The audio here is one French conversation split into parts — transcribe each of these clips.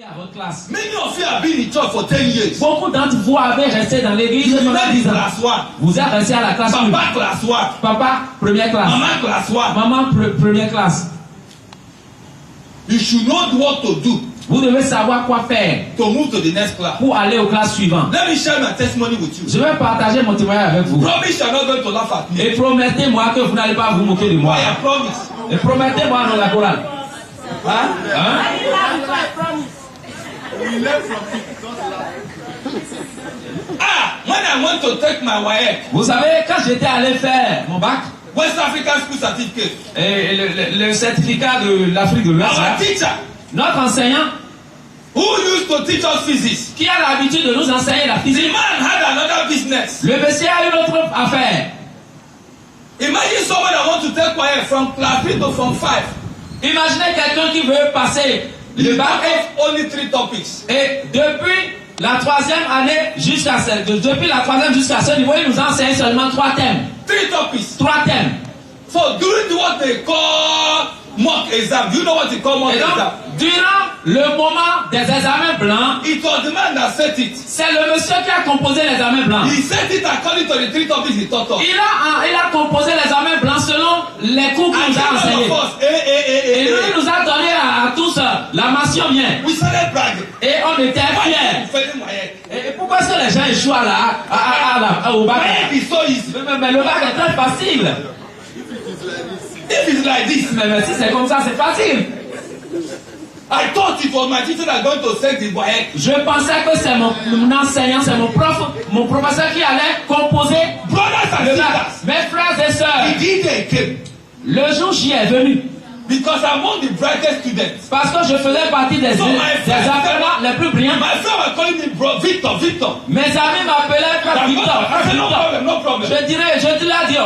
à votre classe. Many of you have been in church for 10 years. Beaucoup d'entre vous avez resté dans l'église pendant 10 ans. Class 1. Vous êtes resté à la classe 1. Papa class 1. Papa, première classe. Maman class 1. Maman, première classe. You should know what to do Vous devez savoir quoi faire to move to the next class. pour aller aux classes suivantes. Let me share my testimony with you. Je vais partager mon témoignage avec vous. Promise you are not going to laugh at me. Et promettez-moi que vous n'allez pas vous moquer de moi. I promise. Et promettez-moi dans la chorale. Hein? When I want to take my WAEC, Vous savez, quand j'étais allé faire mon bac, West African School Certificate, et le certificat de l'Afrique de l'Ouest, our teacher notre enseignant who used to teach us physics, qui a l'habitude de nous enseigner la the physique, man had another business. le monsieur a une autre affaire. Imagine someone that want to take WAEC from class 3 to from 5. Imaginez quelqu'un qui veut passer le You bac have only 3 topics. et depuis la troisième année jusqu'à ce niveau, il nous enseigne seulement 3 thèmes. 3 topics. 3 thèmes. So during what they call mock exam, you know what they call mock Et donc, exam? durant le moment des examens blancs, It was the man that set it. c'est le monsieur qui a composé les examens blancs. He set it according to the 3 topics he taught us. Il a composé les examens blancs selon les cours qu'il And nous a all enseignés. of us, Et lui, il nous a donné à tous la mention bien. we started bragging. Et on était Why fiers. are you failing WAEC? Et pourquoi est-ce que les gens échouent au bac? WAEC is so easy. Mais le bac est très facile. If it's like this, Mais si c'est comme ça, c'est facile. I thought it was my teacher that going to set the WAEC. Je pensais que c'est mon enseignant, c'est mon professeur qui allait composer Brothers and le bac. sisters, Mes frères et sœurs, the day came le jour j'y est venu. because I'm one of the brightest students. Parce que je faisais partie des apprenants les plus brillants. My friend was calling me bro, Victor, Victor. Mes amis m'appelaient Frère Victor. I said, no problem, no problem. Je te l'ai dit,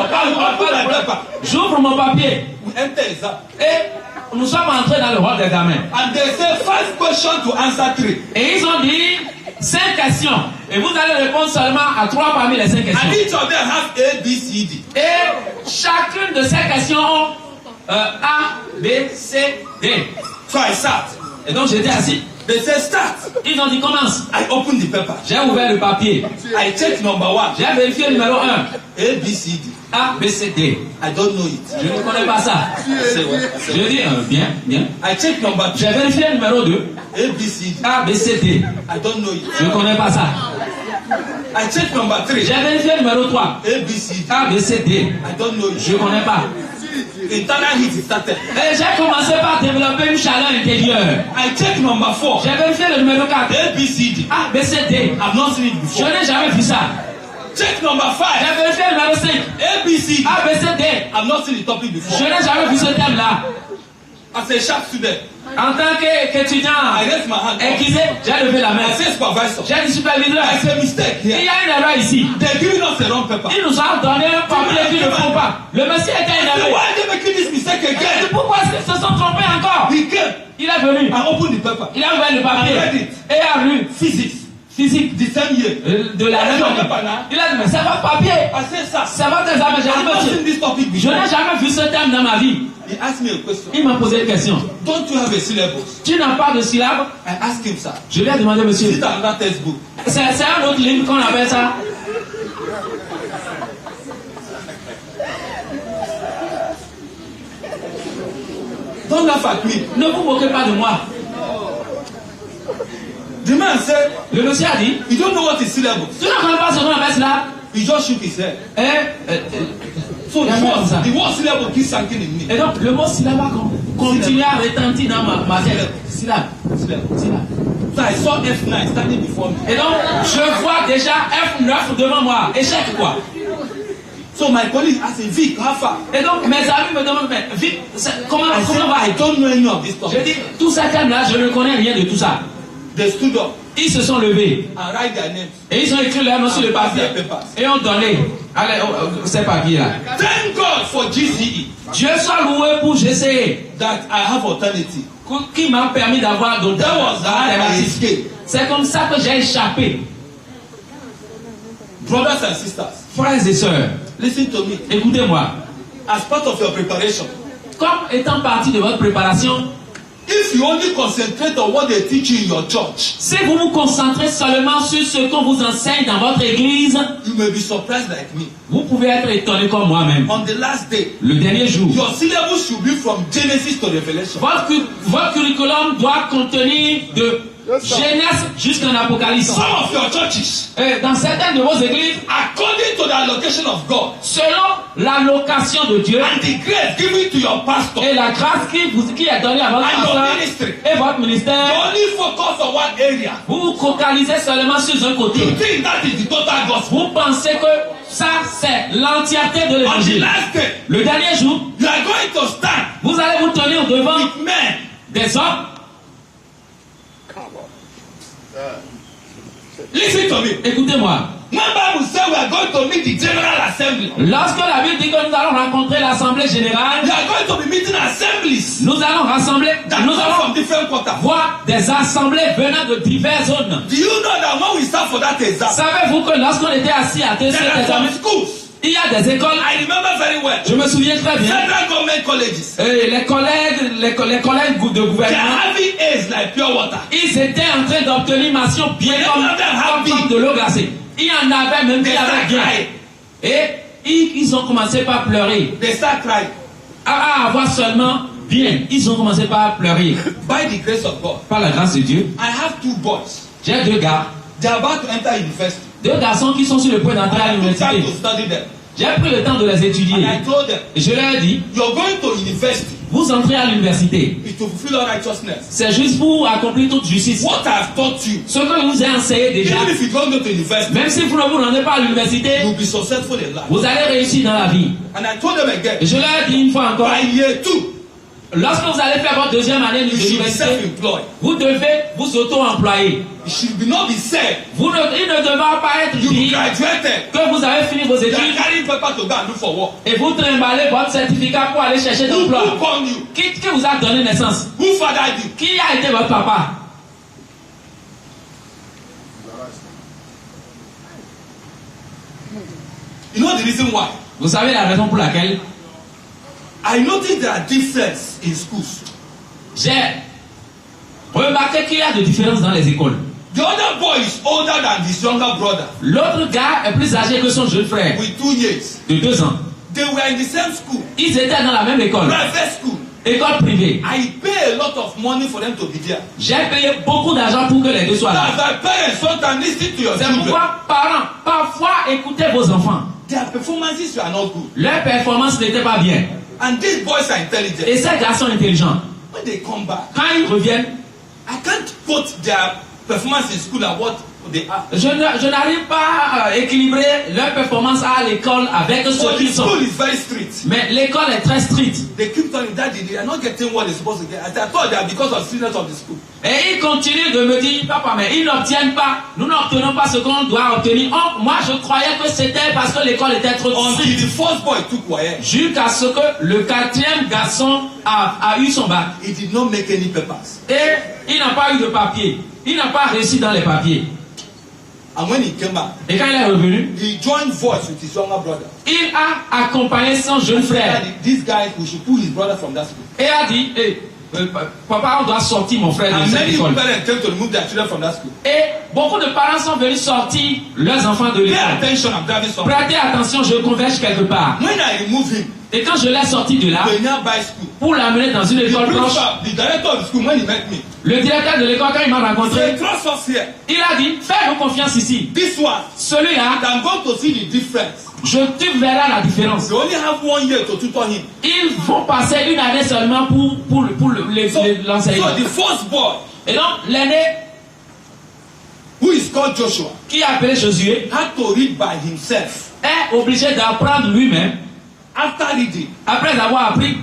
j'ouvre mon papier. We enter exam. Et nous sommes entrés dans le hall d'examen. And they say 5 questions to answer 3. Et ils ont dit 5 questions. Et vous allez répondre seulement à 3 parmi les 5 questions. And each of them have A, B, C, D. Et chacune de ces questions ont A, B, C, D. So I sat. Et donc j'étais assis. They say start. Ils ont dit commence. I opened the paper. J'ai ouvert le papier. I checked number 1. J'ai vérifié le numéro 1. A, B, C, D. A, B, C, D. I don't know it. Je ne connais pas ça. Say what? Je dis bien, bien. I checked number 2. J'ai vérifié le numéro 2. A, B, C, D. A, B, C, D. I don't know it. Je ne connais pas ça. I checked number 3. J'ai vérifié le numéro 3. A, B, C, D. A, B, C, D. I don't know Je it. ne connais pas. Internal heat started. Et j'ai commencé par développer une chaleur intérieure. I checked number 4. J'ai vérifié le numéro 4. A, B, C, D. A, B, C, D. I've not seen it Je before. n'ai jamais vu ça. Check number 5. J'ai vérifié le numéro 5. A, B, C, D. A, B, C, D. I've not seen the topic before. Je n'ai jamais vu ce thème-là. As a sharp student, En tant qu'étudiant I raised my hand. aiguisé, j'ai levé la main. I say supervisor. J'ai dit superviseur. I say mistake Il here. y a une erreur ici. They're giving us the wrong paper. Ils nous ont donné un papier qui ne faut pas. Le monsieur était I say, énervé. why are they making this mistake Et again? pourquoi est-ce qu'ils se sont trompés encore? He came. Il est venu. I opened the paper. Il a ouvert le papier. I read it. Et a lu Physics. physique The same year. de la même année. Il a dit, mais c'est votre papier. I said, sir, C'est votre examen. J'ai I've dit, not monsieur, seen this topic je before. n'ai jamais vu ce thème dans ma vie. He asked me a question. Il m'a posé une question. Don't you have a syllabus? Tu n'as pas de syllabe? I asked him, sir. Je lui ai demandé, Is monsieur, it another textbook? c'est un autre livre qu'on appelle ça. Don't laugh at me. Ne vous moquez pas de moi. The man said, Le monsieur a dit, you don't know what is syllabus. tu ne connais pas ce qu'on appelle cela? He just shook his head. So Il y a même ça. the word syllabus keeps sinking in me. Et donc, le mot syllabe continue à retentir dans ma tête. Syllabe. Syllabus. Syllabe. So I saw F9 standing before me. Et donc, je vois déjà F9 devant moi. Échec, quoi. So my colleague asked me, Vic, how far? Et donc, mes amis me demandent, mais vite, comment I said, va? I don't know any of this Je stuff. dis, tout ça thème-là, je ne connais rien de tout ça. They stood up Ils se sont levés. and write their names. Et ils ont écrit leur nom sur le papier. Et ont donné ces papiers-là. Thank God for GCE Dieu soit loué pour GCE, that I have authority. qui m'a permis d'avoir d'autres That was how I escaped. C'est comme ça que j'ai échappé. Brothers and sisters, Frères et sœurs, listen to me. écoutez-moi. As part of your preparation, Comme étant partie de votre préparation, If you only concentrate on what they teach you in your church, Si vous vous concentrez seulement sur ce qu'on vous enseigne dans votre église, you may be surprised like me. vous pouvez être étonné comme moi-même. On the last day, Le dernier jour, your syllabus should be from Genesis to Revelation. votre curriculum doit contenir de Genèse jusqu'en Apocalypse. Some of your churches, Dans certaines de vos églises, according to the allocation of God selon l'allocation de Dieu and the grace given to your pastor, et la grâce qui est donnée à votre And your pasteur ministry. et votre you ministère, only focus on one area. vous vous focalisez seulement sur un côté. You think that is the total gospel. Vous pensez que ça, c'est l'entièreté de On the l'évangile. last day, Le dernier jour, you are going to stand vous allez vous tenir devant with men. des hommes. Listen to me. Écoutez-moi. When Bible say we are going to meet the General Assembly, Lorsque la Bible dit que nous allons rencontrer l'Assemblée générale, we are going to be meeting assemblies nous allons rassembler, that nous come allons from different quarters. voir des assemblées venant de diverses zones. Do you know that when we start for that exam, Savez-vous que lorsqu'on était assis à there TC are some examen, schools? il y a des écoles, I remember very well. je me souviens très bien, Federal government colleges. et les collègues de They are gouvernement, having A's like pure water. ils étaient en train d'obtenir mention bien Mais comme, il y en avait comme de l'eau glacée. Il y en avait même qui They avaient start bien. crying. Et ils ont commencé par pleurer. They start crying. À avoir seulement bien. Ils ont commencé par pleurer. By the grace of God, Par la grâce de Dieu, I have two boys. j'ai deux gars. They are about to enter university. Deux garçons qui sont sur le point d'entrer à I took time l'université. to study them. J'ai pris le temps de les étudier. And I told them, Et je leur ai dit, you're going to university vous entrez à l'université. is to fulfill all righteousness. C'est juste pour accomplir toute justice. What I've taught you, Ce que je vous ai enseigné déjà, even if you don't go to university, même si vous ne vous rendez pas à l'université, you'll be successful in life. vous allez réussir dans la vie. And I told them again, Et je leur ai dit une fois encore, by year 2, lorsque vous allez faire votre deuxième année you should be d'université, self-employed. vous devez vous auto-employer. It should be not be said Il ne devra pas être you dit graduated, que vous avez fini vos you are études carrying paper to go and look for work. et vous trimballez votre certificat pour aller chercher Who d'emploi. born you? Qui vous a donné naissance? Who fathered you? Qui a été votre papa? You know the reason why? Vous savez la raison pour laquelle I noticed there are differences in schools. j'ai remarqué qu'il y a des différences dans les écoles. The other boy is older than his younger brother L'autre gars est plus âgé que son jeune frère with 2 years. de 2 ans. They were in the same school, Ils étaient dans la même école, private school. école privée. I pay a lot of money for them to be there. J'ai payé beaucoup d'argent pour que les deux soient là. That's why parents sometimes listen to your C'est children. pourquoi, parents, parfois écoutez vos enfants. Their performances were not good. Leur performance n'était pas bien. And these boys are intelligent. Et ces garçons intelligents, When they come back, quand ils reviennent, I can't put their performance in school at what they are. je n'arrive pas à équilibrer leur performance à l'école avec ce But the qu'ils sont. school is very strict. Mais l'école est très stricte. They keep telling me that they are not getting what they're supposed to get. I thought that because of the strictness of the school. Et ils continuent de me dire, papa, mais ils n'obtiennent pas, nous n'obtenons pas ce qu'on doit obtenir. Oh, moi, je croyais que c'était parce que l'école était trop Until stricte. the first boy took YF, Jusqu'à ce que le quatrième garçon a eu son bac. he did not make any papers. Et il n'a pas eu de papier. Il n'a pas réussi dans les papiers. And when he came back, Et quand il est revenu, he joined voice with his younger brother. il a accompagné son jeune frère. This guy, we should pull his brother from that school. Et a dit, hey, papa, on doit sortir mon frère de And cette many école. parents came to remove their children from that school. Et beaucoup de parents sont venus sortir leurs enfants de Pay l'école. attention, I'm driving something. Prêtez attention, je converge quelque part. When I remove him Et quand je l'ai sorti de là, to a nearby school, pour l'amener dans une the école proche, principal, the director of the school, when he met me, le directeur de l'école, quand il m'a he rencontré, said, trust us here. il a dit, fais-nous confiance ici. This one, Celui-là, I'm going to see the difference. tu verras la différence. They only have 1 year to tutor him. Ils vont passer une année seulement pour l'enseignement. So the first boy, Et donc, l'aîné, who is called Joshua, qui est appelé Josué, had to read by himself. est obligé d'apprendre lui-même. After reading, Après avoir appris,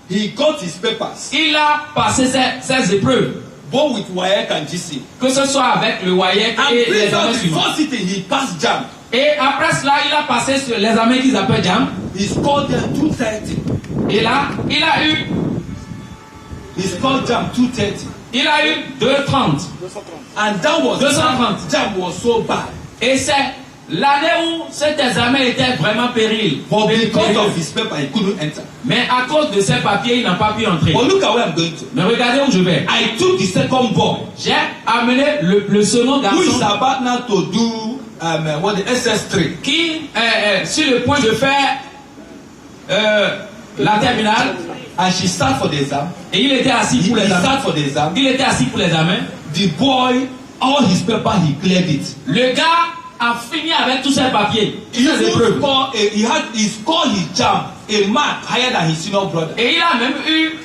he got his papers, il a passé ses épreuves. both with WAEC and GC. Que ce soit avec le WAEC And et please l'examen out the suivant. first sitting, he passed JAM. Et après cela, il a passé sur l'examen qu'ils appellent JAM. He scored them 230. Et là, il a eu He scored JAM 230. 230. And that was 230. JAM was so bad. Et c'est L'année où cet examen était vraiment péril. But because of his paper, he couldn't enter. Mais à cause de ces papiers, il n'a pas pu entrer. But look at where I'm going to. Mais regardez où je vais. I took the second boy, J'ai amené le second who is garçon about now to do what the SS3. qui est sur le point de faire la terminale. And she sat for the exam. Et il était assis He pour l'examen. sat for the exam. Il était assis pour l'examen. The boy, all his paper, he cleared it. Le gars a fini avec tous ses papiers. He Toutes ses épreuves. he scored his jam a mark higher than his senior brother. Et il a même eu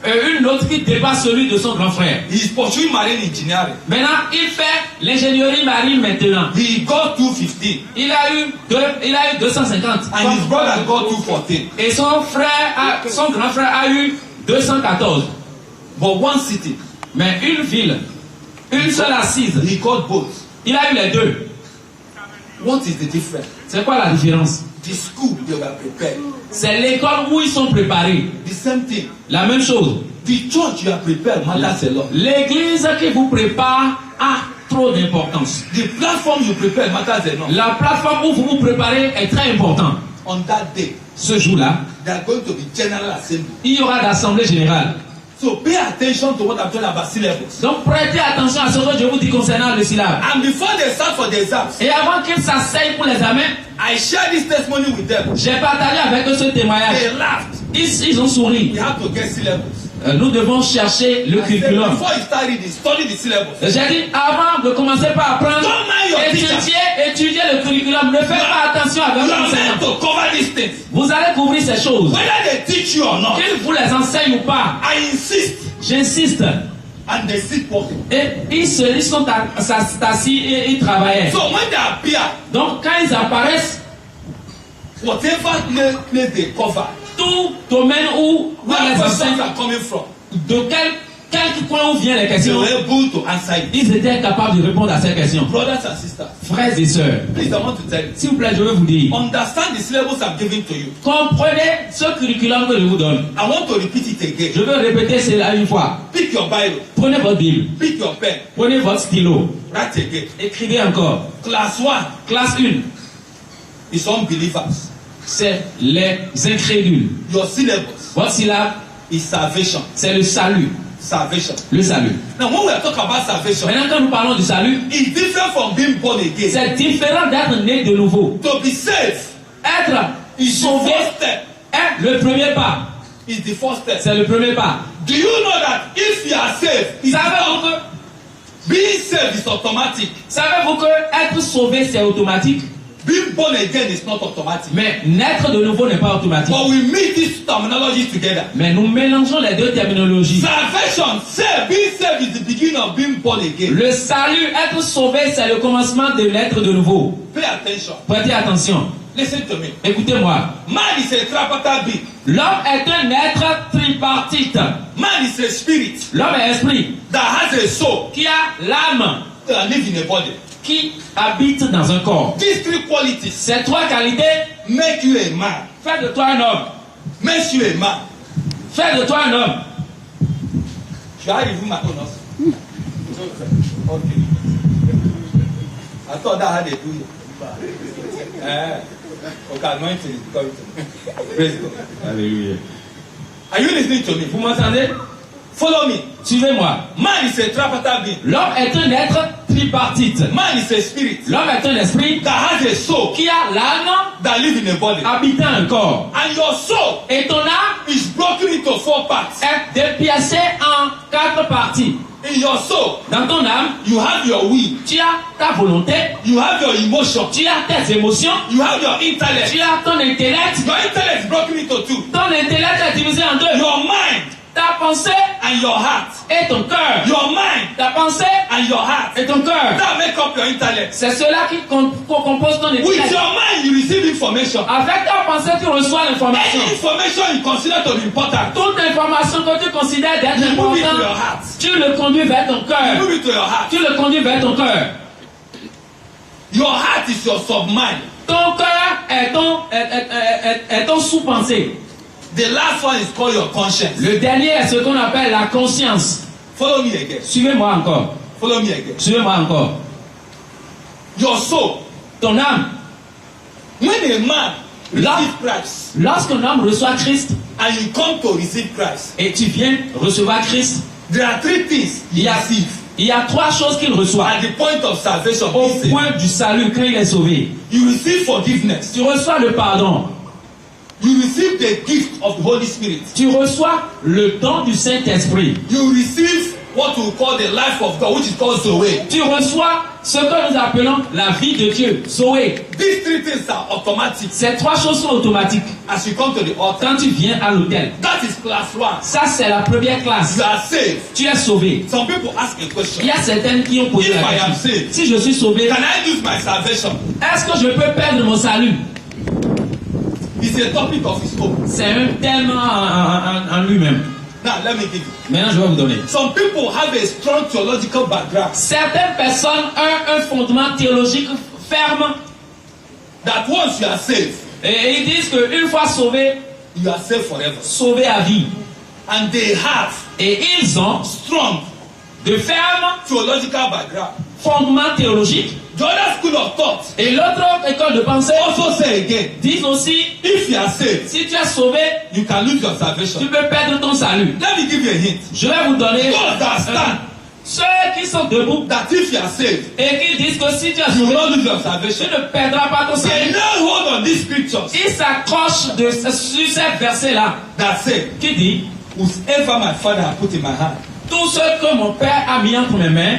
une note qui dépasse celui de son grand frère. He's pursuing marine engineering. Maintenant, il fait l'ingénierie marine maintenant. He got 250. Il a eu 250. And his brother got 214. Et son grand frère a eu 214. But one city, Mais une ville, une seule assise, he got both. il a eu les deux. What is the difference? C'est quoi la différence? The school they were prepared. C'est l'école où ils sont préparés. The same thing. La même chose. The church you are prepared matters a lot. L'église qui vous prépare a trop d'importance. The platform you prepare matters a lot. La plateforme où vous vous préparez est très importante. On that day, Ce jour-là, there are going to be general assembly. il y aura l'assemblée générale. So pay attention to what I'm talking about syllabus. Donc prêtez attention à ce que je vous dis concernant le syllabe. And before they start for the exams, Et avant qu'ils s'asseyent pour l'examen, I share this testimony with them. j'ai partagé avec eux ce témoignage. They laughed. Ils ont souri. You have to get syllabus. Nous devons chercher le I said, curriculum. before you start reading, study the syllabus. J'ai dit, avant de commencer par apprendre, Don't mind your étudier le curriculum. Ne faites pas attention avec You le are meant enseignant. to cover these things. Vous allez couvrir ces choses. Whether they teach you or not, Qu'ils vous les enseignent ou pas, I insist. j'insiste. And they sit working. Et ils sont assis et ils travaillaient. So when they appear, Donc quand ils apparaissent, whatever place they cover, tout domaine où where les questions enseignants, are coming from, de quel coin où viennent les they questions, were able to answer it. ils étaient capables de répondre à ces questions. Brothers and sisters, Frères et sœurs, please, I want to tell you. s'il vous plaît, je veux vous dire, Understand the syllabus I'm giving to you. comprenez ce curriculum que je vous donne. I want to repeat it again. Je veux répéter cela une fois. Pick your Bible. Prenez votre Bible, Pick your pen. prenez votre stylo, Write again. écrivez encore. Class 1 Classe 1, is unbelievers. c'est les incrédules. Your syllabus Votre syllabe, is salvation. c'est le salut. Salvation. Le salut. Now, when we are talking about salvation, Maintenant, quand nous parlons du salut, it's different from being born again. c'est différent d'être né de nouveau. To be saved Être is the sauvé first step. est le premier pas. Is the first step. C'est le premier pas. Do you know that if you are saved, being saved is automatic. Savez-vous que être sauvé c'est automatique, Being born again is not automatic. mais naître de nouveau n'est pas automatique. But we meet these terminologies together. Mais nous mélangeons les deux terminologies. Salvation, being saved is the beginning of being born again. Le salut, être sauvé, c'est le commencement de naître de nouveau. Pay attention. Prêtez attention. Listen to me. Écoutez-moi. Man is a tripartite being. L'homme est un être tripartite. Man is a spirit L'homme est esprit that has a soul qui a l'âme that lives in a body. qui habite dans un corps. These three qualities Ces trois qualités make you a man. font de toi un homme. Makes you a man. Fais de toi un homme. Should I review my own also? Okay. I thought that had a do it. Okay, anointing is coming to me. Praise God. Alléluia. Are you listening to me? Vous m'entendez? Follow me. Suivez-moi. Man is a tripartite being. L'homme est un être tripartite. Man is a spirit L'homme est un esprit that has a soul qui a l'âme that lives in a body. habitant un corps. And your soul Et ton âme is broken into 4 parts. est dépiécée en 4 parties. In your soul, Dans ton âme, you have your will, tu as ta volonté, you have your emotion, tu as tes émotions, you have your intellect. tu as ton intellect. Your intellect is broken into 2. Ton intellect est divisé en 2. Your mind Ta pensée and your heart. et ton cœur. Your mind Ta pensée and your heart. et ton cœur. That make up your intellect. C'est cela qui compose ton With intellect. your mind, you receive information. Avec ta pensée, tu reçois l'information. Any information you consider to be important, Toute information que tu considères d'être you move it to your importante, heart. tu le conduis vers ton You cœur. move it to your heart. Tu le conduis vers ton cœur. Your heart is your submind. Ton cœur est ton sous-pensée. The last one is called your conscience. Le dernier est ce qu'on appelle la conscience. Follow me again. Suivez-moi encore. Follow me again. Suivez-moi encore. Your soul ton âme. When a man Là- receives Christ Lorsqu'un homme reçoit Christ and you come to receive Christ, et tu viens recevoir Christ, there are three things il you y a, receive il y a trois choses qu'il reçoit. at the point of salvation. Au Listen. point du salut, quand il est sauvé, You receive forgiveness. tu reçois le pardon. You receive the gift of the Holy Spirit. Tu reçois le don du Saint-Esprit. You receive what we call the life of God, which is called Zoe. Tu reçois ce que nous appelons la vie de Dieu, Zoé. These three things are automatic Ces trois choses sont automatiques. as you come to the altar. Quand tu viens à l'autel, That is class one. ça c'est la première classe. You are saved. Tu es sauvé. Some people ask a Il question. y a certaines qui ont posé If la I am question. saved, Si je suis sauvé, can I lose my salvation? est-ce que je peux perdre mon salut? It's a topic of its own. C'est un thème en lui-même. Now, let me give you. Maintenant, je vais vous donner. Some people have a strong theological background Certaines personnes ont un fondement théologique ferme that once you are saved, et ils disent qu'une fois sauvé, you are saved forever. sauvé à vie. And they have Et ils ont strong de fermes theological background. fondements théologiques. The other school of thought Et l'autre école de pensée also say again, disent aussi, if you are saved, si tu es sauvé, you can lose your tu salvation. peux perdre ton salut. Let me give you a hint. Je vais vous donner Those that stand, ceux qui sont debout that if you are saved, et qui disent que si tu es you will sauvé, not lose your tu salvation. ne perdras pas ton They salut. now hold on these scriptures Il s'accroche sur ces versets-là that say, qui dit, whosoever my father has put in my hand tout ce que mon père a mis entre mes mains,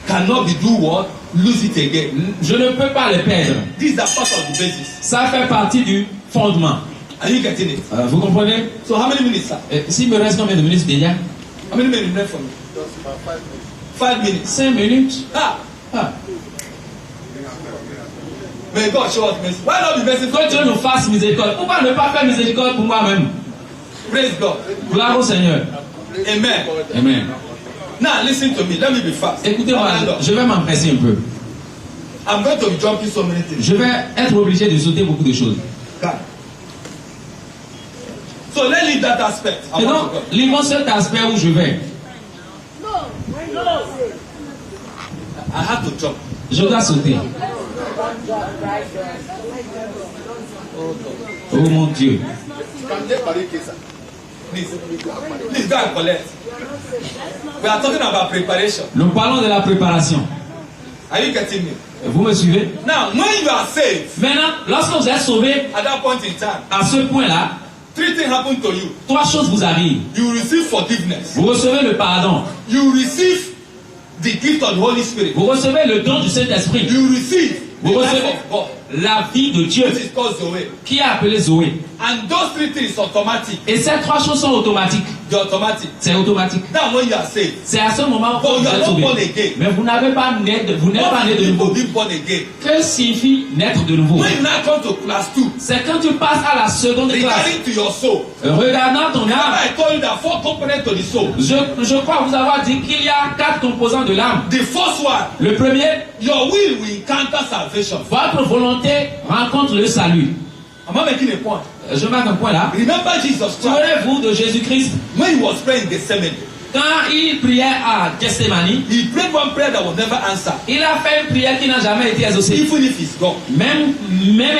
cannot be do what? Lose it again. je ne peux pas les perdre. These are part of the basis. Ça fait partie du fondement. Are you getting it? Vous comprenez? So how many minutes, sir? S'il me reste combien de minutes déjà? How many minutes left for me? 5 minutes. 5 minutes. Ah, Ah. may God show us mercy. Why not be merciful? Que Dieu nous fasse miséricorde. Pourquoi ne pas faire miséricorde pour moi-même? Praise God. Gloire au Seigneur. Amen. Amen. Now listen to me. Let me be fast. Écoutez-moi, Hold on. je vais m'empresser un peu. I'm going to be jumping so many things. Je vais être obligé de sauter beaucoup de choses. God. So let's leave that aspect. I Et want donc, to go. livrons cet aspect où je vais. I have to jump. Je dois sauter. Oh mon Dieu. Please go and collect. We are talking about preparation. Nous parlons de la préparation. Are you getting me? Vous me suivez? Now, when you are saved, Maintenant, lorsque vous êtes sauvé, at that point in time, à ce point-là, 3 things happen to you. trois choses vous arrivent. You receive forgiveness. Vous recevez le pardon. You receive the gift of the Holy Spirit. Vous recevez le don du Saint-Esprit. You receive the Vous life recevez of God, la vie de Dieu which is called Zoe. qui est appelée Zoé. And those 3 things automatic. Et ces trois choses sont automatiques. They're automatic. C'est automatique. Now, when you are saved, C'est à ce moment But où vous you are êtes not born sauvé. again. Mais vous n'avez pas vous n'êtes pas né de nouveau. Be born again. Que signifie naître de nouveau? When you now come to class 2, C'est quand tu passes à la seconde classe. regarding to your soul, Regardant ton remember âme. I told you there are 4 components to the soul. Je crois vous avoir dit qu'il y a 4 composants de l'âme. The first one, Le premier, your will encounter salvation. votre volonté rencontre le salut. Am I making a point? Je marque un point là. Remember Jesus Christ Souvenez-vous de Jésus-Christ when he was praying in Gethsemane. quand il priait à Gethsemane. He prayed one prayer that was never answered, Il a fait une prière qui n'a jamais été exaucée. even if it's God. Même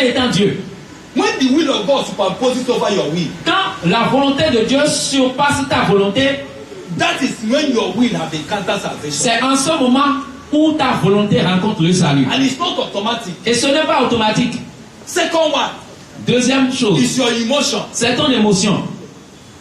étant Dieu. When the will of God superimposes over your will, Quand la volonté de Dieu surpasse ta volonté, that is when your will have encountered salvation. c'est en ce moment où ta volonté rencontre le salut. And it's not automatic. Et ce n'est pas automatique. Second one Deuxième chose, is your emotion. c'est ton émotion.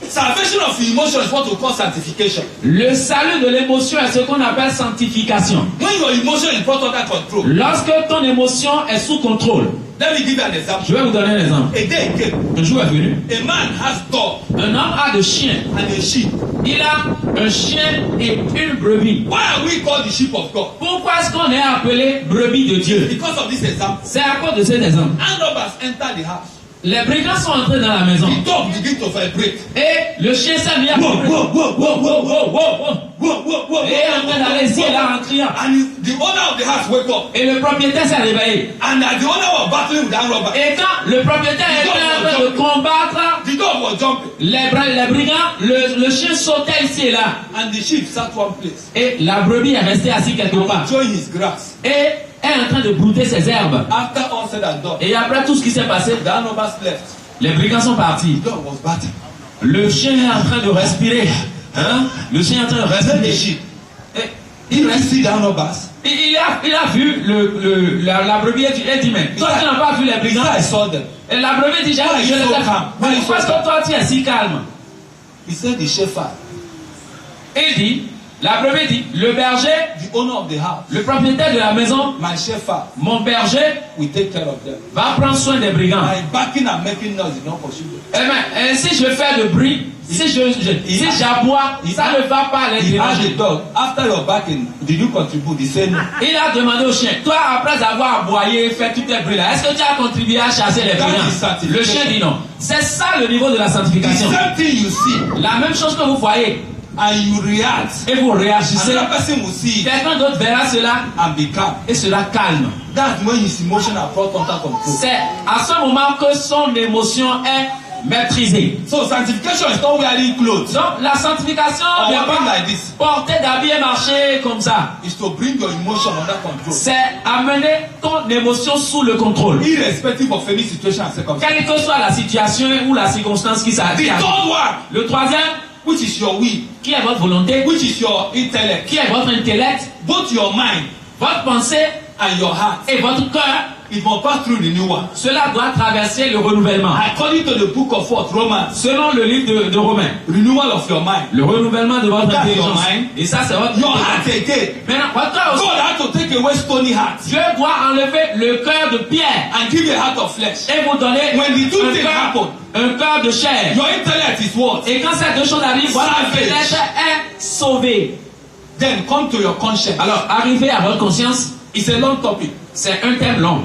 Salvation of your emotion is what we call sanctification. Le salut de l'émotion est ce qu'on appelle sanctification. When your emotion is brought under control. Lorsque ton émotion est sous contrôle. Let me give you an example. Je vais vous donner un exemple. A day came. Un jour est venu. A man has dog Un homme a des chiens. and a sheep. Il a un chien et une brebis. Why are we called the sheep of God? Pourquoi est-ce qu'on est appelé brebis de Dieu? Because of this example. C'est à cause de cet exemple. Hand robbers enter the house. Les brigands sont entrés dans la maison. The dog begin to vibrate. Et le chien s'est mis à Wow, vibrer. wow, wow, wow, wow, wow, wow. wow, wow, wow, Et en train d'aller ici et là en criant. And the owner of the house wake up. Et le propriétaire s'est réveillé. And as the owner was battling with that robber, Et quand le propriétaire était en train de combattre the dog was jumping. les brigands, le chien sautait ici et là. And the sheep sat one place, Et la brebis est restée assise quelque part. enjoying his grass. Et est en train de brouter ses herbes. After all said and done, Et après tout ce qui s'est passé, the animals left. les brigands sont partis. The dog was batting. Le chien est en train de respirer. Hein? Le chien est en train de Then the respirer. sheep. Et Did il, you reste- see the animals? il a vu la brebis et dit, mais toi tu n'as pas vu les He brigands. said, I saw them. Et la brebis dit, Why je you les so ai. calm? Why Mais you pourquoi so est-ce que toi tu es si calme? He said, the shepherd, Il dit, la brebis dit, le berger, the owner of the house, le propriétaire de la maison, my shepherd, mon berger, will take care of them. va prendre soin des brigands. My barking and making noise is not pursue them. Eh bien, si je fais de bruit, si j'aboie, ça ne va pas les He asked déranger. the dog, after your barking, did you contribute? He said no. Il a demandé au chien, toi après avoir aboyé, fait tout tes bruits là, est-ce que tu as contribué à chasser les That is brigands? sanctification. Le chien dit non. C'est ça le niveau de la The sanctification. same thing you see, La même chose que vous voyez and you react. et vous réagissez, Another person will see it quelqu'un d'autre verra cela and be calm. et sera calme. That's when his emotion are brought under control. C'est à ce moment que son émotion est maîtrisée. So sanctification is not wearing clothes. Donc la sanctification Or n'est walking pas like this. porter d'habits et marcher comme ça. Is to bring your emotion under control. C'est amener ton émotion sous le contrôle. Irrespective of any situation and circumstance. Quelle que soit la situation ou la circonstance qui The s'arrive. third one, Le troisième, which is your will, qui est votre volonté, which is your intellect, qui est votre intellect, both your mind votre pensée and your heart, et votre cœur, it must pass through renewal. cela doit traverser le renouvellement. According to the book of what? Romans, Selon le livre de Romains, renewal of your mind. le renouvellement de votre That's intelligence. your mind. Et ça, c'est votre Your intelligence. heart again. Maintenant, votre cœur aussi. God had to take away stony heart Dieu doit enlever le cœur de pierre and give a heart of flesh. et vous donner When the two things happen, un cœur de chair. your intellect is what? Et quand ces deux choses arrivent, votre Savage. intellect est sauvé. Then come to your conscience. Alors, arrivez à votre conscience, It's a long topic. c'est un thème long.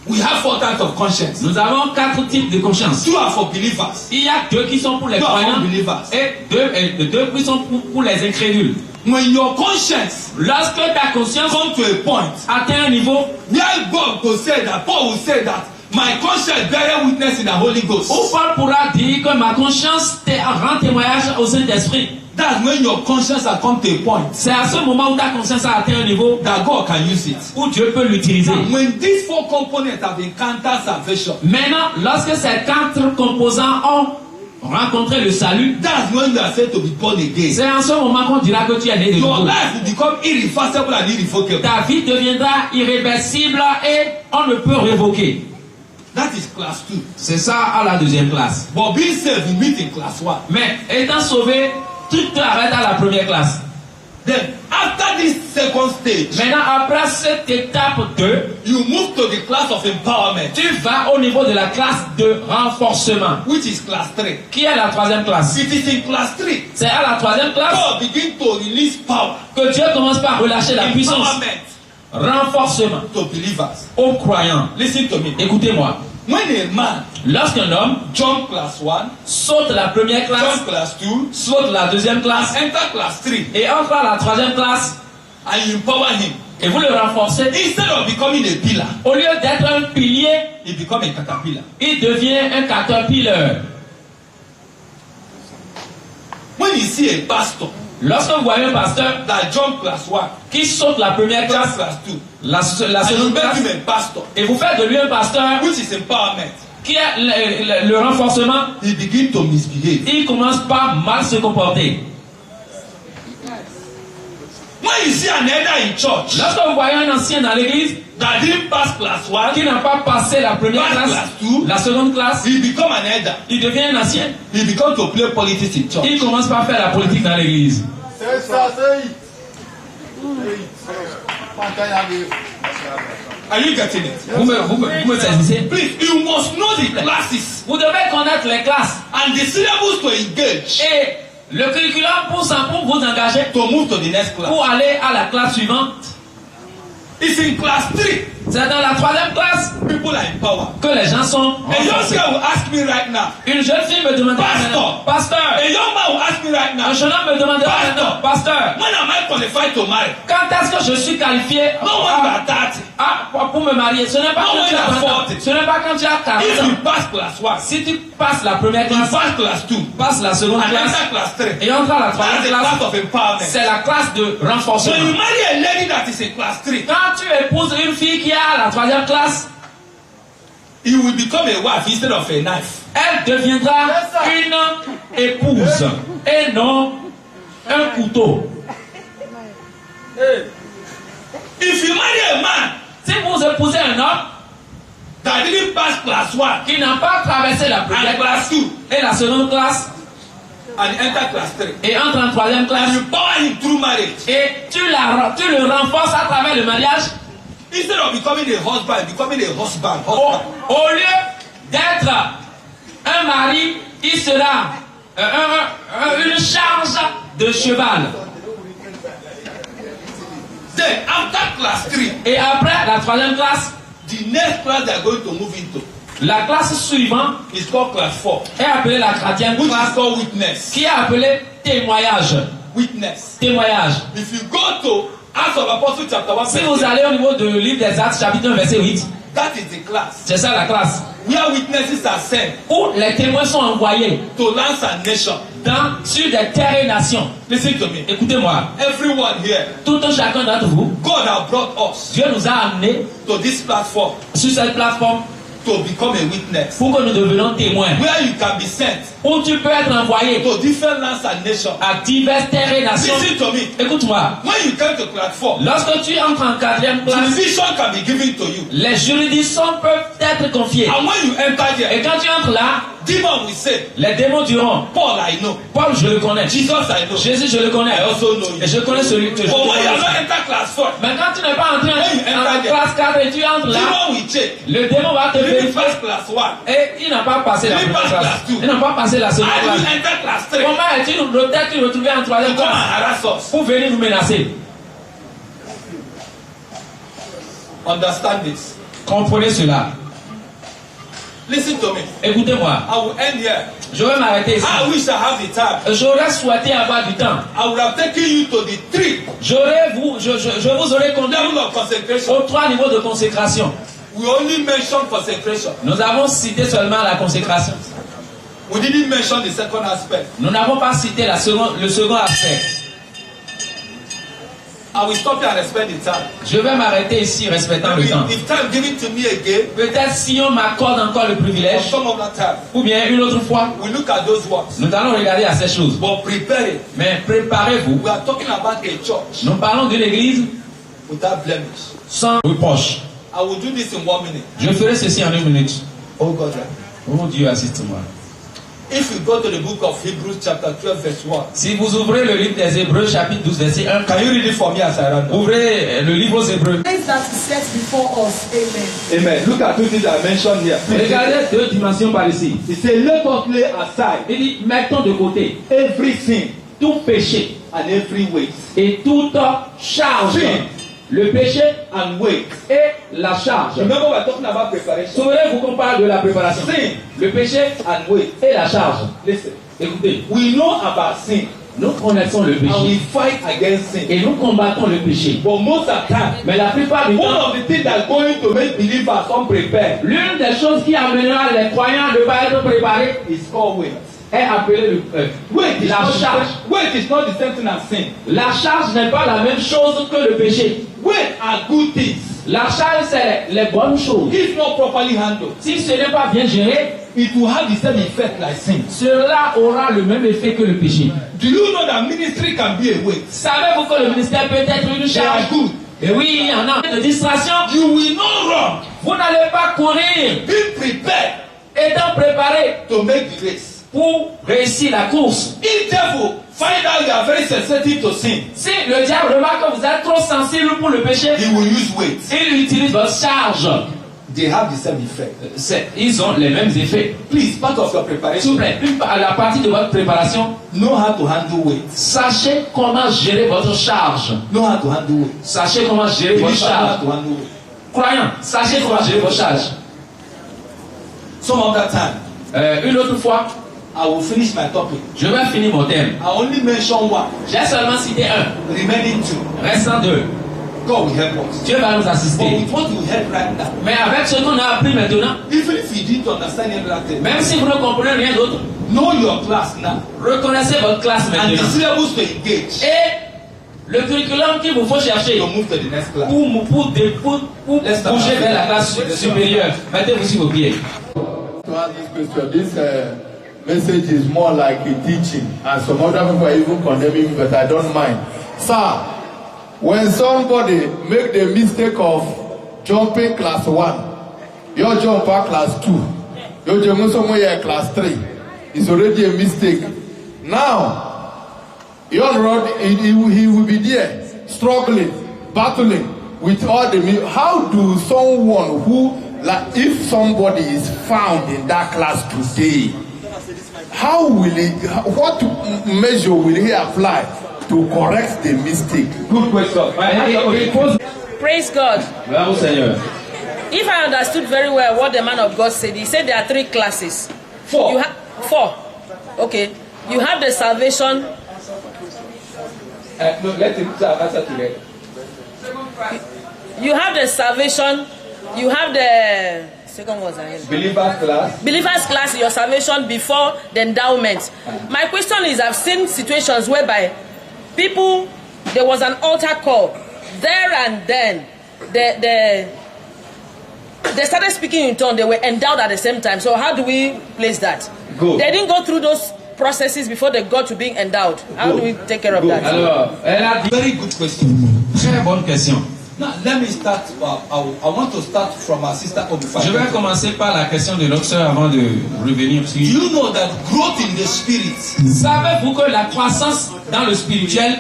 We have 4 types of conscience. Nous avons 4 types de conscience. 2 are for believers. Il y a 2 qui sont pour les 2 are croyants for unbelievers. et 2 qui sont pour les incrédules. When your conscience Lorsque ta conscience come to a point atteint un niveau where God will say that, Paul will say that, my conscience bear witness in the Holy Ghost. où Paul pourra dire que ma conscience rend témoignage au Saint-Esprit. That's when your conscience has come to a point C'est à ce moment où ta conscience a atteint un niveau that God can use it. où Dieu peut l'utiliser. Now, when these 4 components have encountered salvation, Maintenant, lorsque ces 4 composants ont rencontré le salut, that's when you are said to be born again. c'est en ce moment qu'on dira que tu es né de Your nouveau. life will become irreversible and irrevocable. Ta vie deviendra irréversible et on ne peut révoquer. That is class 2. C'est ça à la deuxième classe. But being saved, you meet in class 1. Mais étant sauvé, tu t'arrêtes à la première classe. Then, after this second stage, Maintenant, après cette étape 2, you move to the class of empowerment, tu vas au niveau de la classe de renforcement, which is class 3. qui est la troisième classe. It is in class 3. C'est à la troisième classe God begin to release power, que Dieu commence par relâcher la puissance. empowerment Renforcement to believers. aux croyants. Listen to me. Écoutez-moi. When a man Lorsqu'un homme jump class 1, saute la première classe, jump class 2, saute la deuxième classe enter class 3, et entre à la troisième classe and you empower him, et vous le renforcez, instead of becoming a pillar, au lieu d'être un pilier, he become a caterpillar. il devient un caterpillar. When you see a pastor Lorsque vous voyez un pasteur that jump class 1, qui saute la première jump classe, class 2, la and you seconde make classe, him a pastor, et vous faites de lui un pasteur which is empowerment, qui est le renforcement, he begin to misbehave. il commence par mal se comporter. When you see an elder in church Lorsque vous voyez un ancien dans l'église that didn't pass class 1, qui n'a pas passé la première Passe classe, classe 2, la seconde classe, he become an elder. il devient un ancien. He become to play politics in church. Il commence par faire la politique dans l'église. C'est ça, c'est it. Are you getting it? Vous me saisissez? Please, you must know the classes Vous devez connaître les classes and the syllabus to engage et le curriculum pour vous engager to move to the next class. pour aller à la classe suivante. It's in class 3. C'est dans la troisième classe People are empowered. que les gens sont A young renforcés. girl will ask me right now. Une jeune fille me demandait Pasteur. Pasteur. A young man will ask me right now. Un jeune homme me demandait Pasteur. Pasteur, When am I qualified to marry? quand est-ce que je suis qualifié No when you are 30. pour me marier? Ce n'est pas No, quand when tu as you are 40 ans. 40. Ce n'est pas quand tu as 40 If ans. you pass class 1, Si tu passes la première you classe, pass class 2, passe la seconde and classe enter class 3. et entre à la That's troisième the classe, class of empowerment. c'est la classe de renforcement. When you marry a lady that is in class 3, Quand quand tu épouses une fille qui a la 3e classe, he will become a wife instead of a knife. elle deviendra une épouse et non un couteau. Hey. If you marry a man Si vous épousez un homme that didn't pass class 1 qui n'a pas traversé la première and class classe 2 et la seconde classe and enter class 3, et entre en 3e classe, and you power him through marriage, et tu le renforces à travers le mariage, instead of becoming a husband, becoming a husband. au lieu d'être un mari, il sera une charge de cheval. Then after class 3, Et après la 3e classe, the next class they are going to move into la classe suivante is called class 4, est appelée la 4e which is classe, called witness. qui est appelée témoignage. Witness. Témoignage. If you go to Acts of Apostles chapter 1, Si vous allez au niveau du livre des Actes, chapitre 1, verset 8, that is the class c'est ça la classe, where witnesses are sent où les témoins sont envoyés to lands and nations. sur des terres et nations. Listen to me. Écoutez-moi, Everyone here, tout un chacun d'entre vous, God has brought us Dieu nous a amenés to this platform sur cette plateforme to become a witness, pour que nous devenions témoins, where you can be sent où tu peux être envoyé to different lands and nations. à diverses terres et nations. Listen to me. Écoute-moi, When you come to class 4, lorsque tu entres en 4e classe, jurisdiction can be given to you. les juridictions peuvent être confiées. And when you enter Et there, quand tu entres là, demon will say, les démons diront, Paul, I know. Paul, je le connais. Jesus, I know. Jésus, je le connais. I also know you. Et je connais celui que je But when you are connais. not enter class 4, Mais quand tu n'es pas entré en classe 4 et tu entres là, demon will check. le démon va te You didn't vérifier. pass class 1. Et il n'a pas passé la Il première passe classe. classe two. Il n'a pas passé la seconde How do you classe. enter class 3? Comment es-tu peut-être retrouvé en 3e Come and classe harass us. pour venir nous menacer? Understand this. Comprenez cela. Listen to me. Écoutez-moi. I will end here. Je vais m'arrêter ici. I wish I have the time. J'aurais souhaité avoir du temps. I would have taken you to the 3 Je vous aurais conduit level of consecration. aux 3 niveaux de consécration. We only mentioned consecration. Nous avons cité seulement la consécration. We didn't mention the second aspect. Nous n'avons pas cité le second aspect. I will stop here and respect the time. Je vais m'arrêter ici respectant le temps. If time given to me again, Peut-être si on m'accorde encore le or privilège, some of that time, ou bien une autre fois, we look at those words. nous allons regarder à ces choses. But prepare it. Mais préparez-vous. We are talking about a church Nous parlons d'une église without blemish. sans reproche. I will do this in 1 minute. Je ferai ceci en 1 minute. Oh God. Oh Dieu, assiste-moi. If you go to the book of Hebrews chapter 12 verse 1. Si vous ouvrez le livre des Hébreux, chapitre 12, verset 1, Can you read it for me as I run down? ouvrez le livre aux Hébreux. Things that is set before us. Amen. Amen. Look at two things I mentioned here. Regardez 2 dimensions par ici. He said, let us lay aside Il dit, mettons de côté every sin tout péché and every weight. et toute charge. Sin. Le péché And weight. et la charge. Remember we're talking about preparation. Souvenez-vous qu'on parle de la préparation. Sin Le péché and weight. et la charge. Listen. Écoutez, We know about sin nous connaissons le and we péché fight against sin. et nous combattons le péché. But most of the time, Mais la plupart du one temps, of the things that's going to make believers unprepared l'une des choses qui amènera les croyants à ne pas être préparés is called weight. est appelée Weight is, la not charge. weight is not the same thing as sin. La charge n'est pas la même chose que le péché. Weight are good things. La charge, c'est les bonnes choses. If not properly handled, Si ce n'est pas bien géré, it will have the same effect like sin. cela aura le même effet que le péché. Do you know that ministry can be a weight? Savez-vous que le ministère peut être une They are charge? good. Et oui, il y en a de distraction. You will not run. Vous n'allez pas courir Be prepared étant préparé to make the race. pour réussir la course. If devil find out you are very sensitive to sin, Si le diable remarque que vous êtes trop sensible pour le péché, he will use weight. il utilise votre charge. They have the same effect. Ils ont les mêmes effets. Please, part of your S'il vous preparation, plaît, à la partie de votre préparation, know how to handle weight. sachez comment gérer votre charge. Know how to handle weight. Sachez comment gérer votre Believer know how charge. to handle weight. Croyant, sachez comment gérer votre charge. Some of that time, Une autre fois, I will finish my topic. je vais finir mon thème. I only mention one, J'ai seulement cité un, remaining two. restant deux. God will help us. Dieu va nous But assister. with what you heard right now, Mais avec ce qu'on a appris maintenant, even if you didn't understand any other thing, même si vous ne comprenez rien d'autre, know your class now reconnaissez votre classe and the maintenant. syllabus to engage. Et Le curriculum qu'il vous faut chercher to move to the next class. pour bouger vers la classe supérieure. Mettez-vous sur vos pieds. To ask this question, this message is more like a teaching, and some other people are even condemning me, but I don't mind. Sir, when somebody make the mistake of jumping class 1, you jump at class 2, you jump somewhere class 3, it's already a mistake. Now, he will be there, struggling, battling with all the... How do someone who, like, if somebody is found in that class today, how will he, what measure will he apply to correct the mistake? Good question. Praise God. If I understood very well what the man of God said, he said there are 3 classes. 4. You have 4. Okay. You have the salvation. No, let him answer to that. You have the salvation. You have the second one. Believers class. Believers class, your salvation before the endowment. My question is, I've seen situations whereby people, there was an altar call there and then. They started speaking in tongues. They were endowed at the same time. So how do we place that? Good. They didn't go through those processes before they got to being endowed. How do we take care of that? Alors, elle a dit, Very good question. très bonne question. Now, let me start. I want to start from our sister Obifa. Je vais commencer par la question de notre sœur avant de revenir sur. Do you know that growth in the spirit, Savez-vous que la croissance dans le spirituel,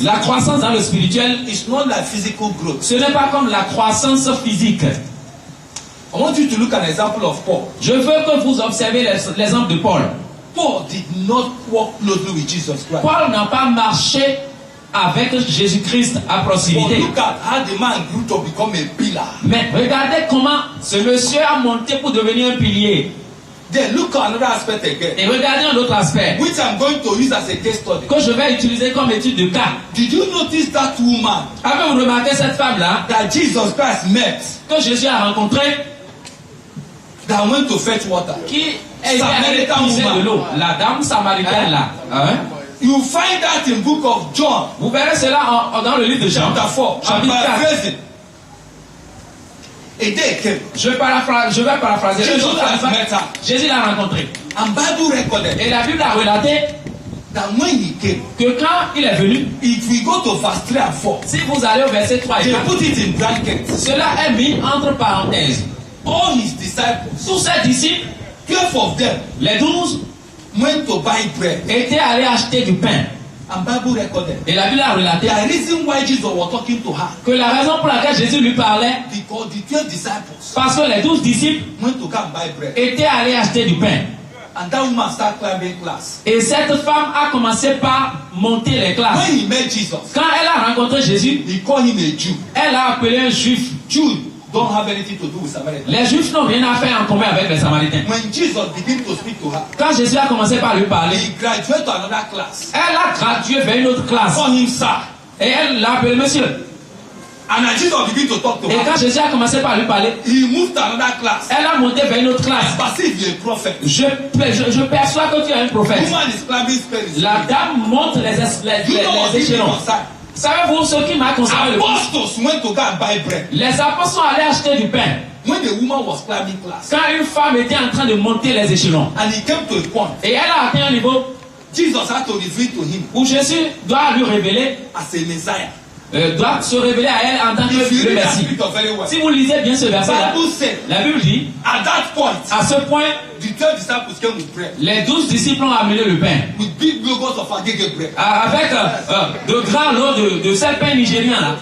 la croissance dans le spirituel, is not like physical growth? ce n'est pas comme la croissance physique. I want you to look at an example of Paul. Je veux que vous observez l'exemple de Paul. Paul did not walk closely with Jesus Christ. Paul n'a pas marché avec Jésus-Christ à But proximité. look at how the man grew to become a pillar. Mais regardez comment ce monsieur a monté pour devenir un pilier. Then look at another aspect again, Et regardez un autre aspect which I'm going to use as a case study. que je vais utiliser comme étude de cas. Did you notice that woman Avez-vous remarqué cette femme-là that Jesus Christ met que Jésus a rencontrée that went to fetch water? qui est allée Samaritan puiser de woman. l'eau? La dame samaritaine là. Hein? You find that in book of John, Vous verrez cela dans le livre de Jean. chapter 4. I'm Chapitre 4. paraphrasing. A day came. Je vais paraphraser. Jésus l'a rencontré. And Bible recorded Et la Bible a relaté that when he came, que quand il est venu, if we go to verse 3 and 4, si vous allez au verset 3 et they 4, put it in brackets. cela est mis entre parenthèses. All his disciples, Tous ses disciples, 12 of them, les 12, went to buy bread. étaient allés acheter du pain. And Bible recorded Et la Bible a relaté the reason why Jesus was talking to her, que la raison pour laquelle Jésus lui parlait, because the 12 disciples parce que les 12 disciples went to come buy bread. étaient allés acheter du pain. And that woman started climbing class. Et cette femme a commencé par monter les classes. When he met Jesus, Quand elle a rencontré Jésus, he called him a Jew. elle a appelé un juif. Jews don't have anything to do with Samaritans. Les juifs n'ont rien à faire en commun avec les samaritains. When Jesus began to speak to her, Quand Jésus a commencé par lui parler, he graduated to another class. elle a gradué vers une autre classe. Call him sir. Et elle l'a appelé monsieur. And as Jesus began to talk to Et her, quand Jésus a commencé par lui parler, he moved to another class. elle a monté vers une autre classe. As if you're a prophet. Je perçois que tu es un prophète. Woman is climbing stairs. La dame monte les You know what he did échelons. on side? Savez-vous ce qui m'a concerné le plus? Apostles went to go and buy bread. Les apôtres sont allés acheter du pain. When the woman was climbing class, Quand une femme était en train de monter les échelons. and he came to a point, Et elle a atteint un niveau Jesus had to reveal to him où Jésus doit lui révéler, as a Messiah. doit se révéler à elle en tant If you que le read that Messie. scripture very well, Si vous lisez bien ce verset-là, Bible said la Bible dit, at that point, à ce point, the 12 disciples came with bread, les 12 disciples ont amené le pain. with big logos of agege bread. Avec de grands lots de ces pains nigériens là.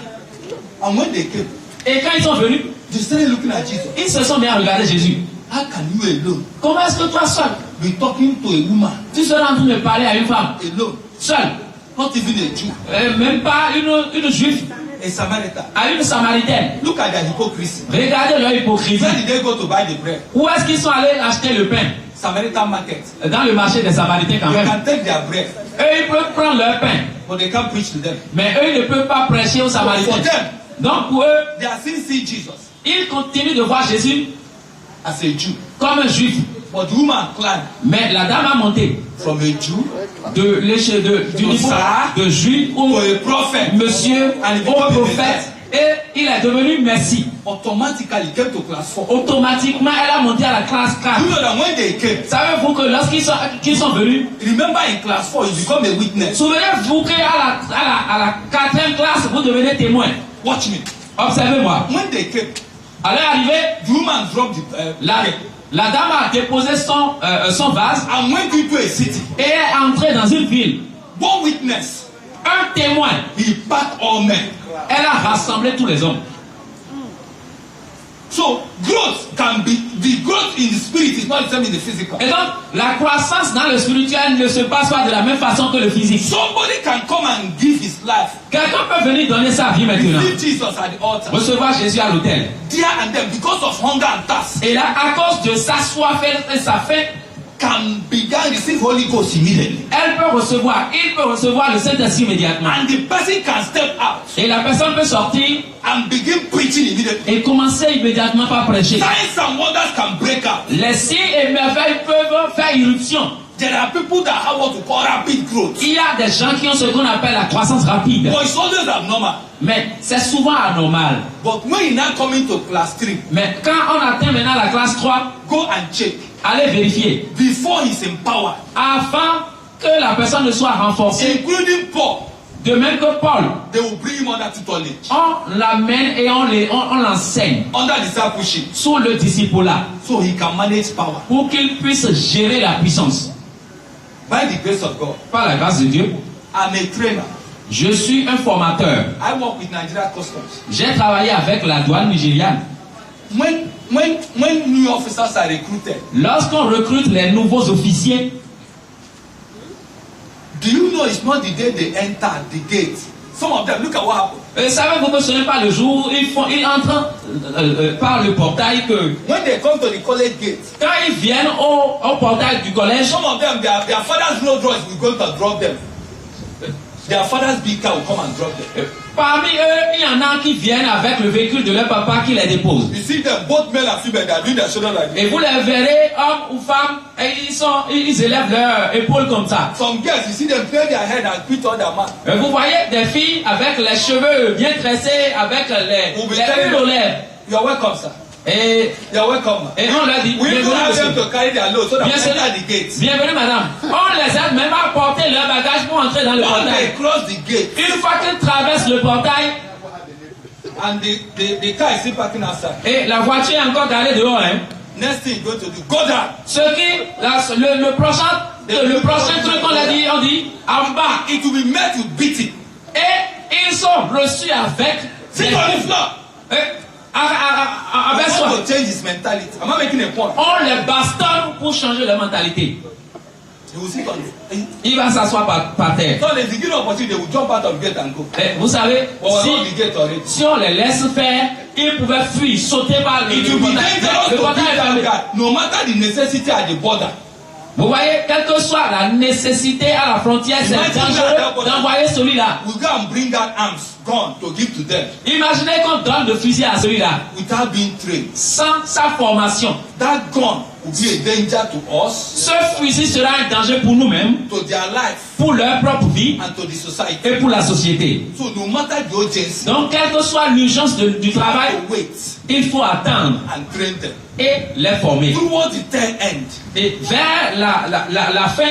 And when they came, Et quand ils sont venus, they started looking at Jesus. ils se sont bien regardés Jésus. How can you alone Comment est-ce que toi seul, be talking to a woman tu seras en train de parler à une femme alone, seule, not even a Jew, même pas une juive, a Samaritan? à une samaritaine? Look at their hypocrisy. Regardez leur hypocrisie. Where did they go to buy the bread? Où est-ce qu'ils sont allés acheter le pain? Samaritan market. Dans le marché des Samaritains quand They même. can take their bread, Eux, ils peuvent prendre leur pain, but they can't preach to them. mais eux, ils ne peuvent pas prêcher aux For Samaritains. them, Donc pour eux, they are still see Jesus ils continuent de voir Jésus as a Jew. comme un juif. But the woman climbed Mais la dame a monté from a Jew de l'échelle du niveau de juif ou to a prophet. monsieur And he au became a prophète. Et il est devenu Messie. Automatically came to class 4. Automatiquement, elle a monté à la classe 4. You know that when they came, Savez-vous que lorsqu'ils sont venus, remember in class 4, you become a witness. souvenez-vous qu'à la 4e classe, vous devenez témoin. Watch me. Observez-moi. When they came, À leur arrivée, the woman dropped the la dame a déposé son vase and went into a city. et est entrée dans une ville. One witness. Un témoin. He packed all men. Elle a rassemblé tous les hommes. So growth can be, the growth in the spirit is not the same in the physical. Et donc, la croissance dans le spirituel ne se passe pas de la même façon que le physique. Somebody can come and give his life. Quelqu'un peut venir donner sa vie maintenant. Receive Jesus at the altar. Recevoir Jésus à l'autel. There and then, because of hunger and thirst, Et là, à cause de sa soif et sa faim, can begin receive Holy Ghost immediately. il peut recevoir le Saint-Esprit immédiatement. And the person can step out Et la personne peut sortir and begin preaching immediately. et commencer immédiatement par prêcher. Signs and wonders can break out. Les signes et merveilles peuvent faire irruption. There are people that have what we call rapid growth. Il y a des gens qui ont ce qu'on appelle la croissance rapide. But it's always abnormal. Mais c'est souvent anormal. But when you now come into class 3, Mais quand on atteint maintenant la classe 3, go and check. allez vérifier. Before he's empowered, Afin que la personne ne soit renforcée. including Paul, De même que Paul, they will bring him under tutelage, on l'amène et on l'enseigne under discipleship, sous le disciple-là so he can manage power. pour qu'il puisse gérer la puissance. By the grace of God, Par la grâce de Dieu, I'm a trainer. je suis un formateur. I work with Nigeria Customs. J'ai travaillé avec la douane nigériane. When new officers are recruited, Lorsqu'on recrute les nouveaux officiers, do you know it's not the day they enter the gate? Some of them, look at what happened. savez-vous que ce n'est pas le jour où ils entrent par le portail que When they come to the college gate, quand ils viennent au portail du collège, some of them, their father's Rolls Royce will go to drop them. Their father's big car will come and drop them. parmi eux, il y en a qui viennent avec le véhicule de leur papa qui les dépose. You see them, both male and female, they are doing their shoulder like this. Et vous les verrez, hommes ou femmes, et ils élèvent leurs épaules comme ça. Some girls, you see them turn their head and quit on their man. Et vous voyez des filles avec les cheveux bien tressés, avec les huiles aux lèvres. You are welcome, sir. Et You are welcome. on leur dit, We don't have them bienvenue, to carry their load so that they Bienvenue. enter the gate. bienvenue madame. On les aide même à porter leur bagage pour entrer dans le When portail. they cross the gate Une fois qu'ils traversent le portail, and the car is still parking outside, et la voiture est encore garée dehors, hein. next thing you go to do, go down. Le prochain truc on dit en bas. It will be met with beating. Et ils sont reçus avec Sit on the floor. avec I soi. want to change his mentality. Am I making a point? On les bastonne pour changer leur mentalité. He will sit on the Il va s'asseoir par terre. So they give opportunity, they will jump out of the gate and go. Et vous savez, Or on the gate already. si on les laisse faire, ils pouvaient fuir, sauter par It will be dangerous le to portail beat est that fermé. guy, no matter the necessity at the border. Vous voyez, quelle que soit la nécessité à la frontière, c'est Imagine dangereux that d'envoyer celui-là. We go and bring out arms, gun to give to them Imaginez qu'on donne le fusil à celui-là, without being trained. sans sa formation. That gun will be a danger to us, Ce fusil sera un danger pour nous-mêmes, to their life, pour leur propre vie and to the society. et pour la société. So no matter the urgency, Donc, quelle que soit l'urgence du you travail, have to wait il faut attendre and train them. et les former. Towards the tail end, Et vers la fin,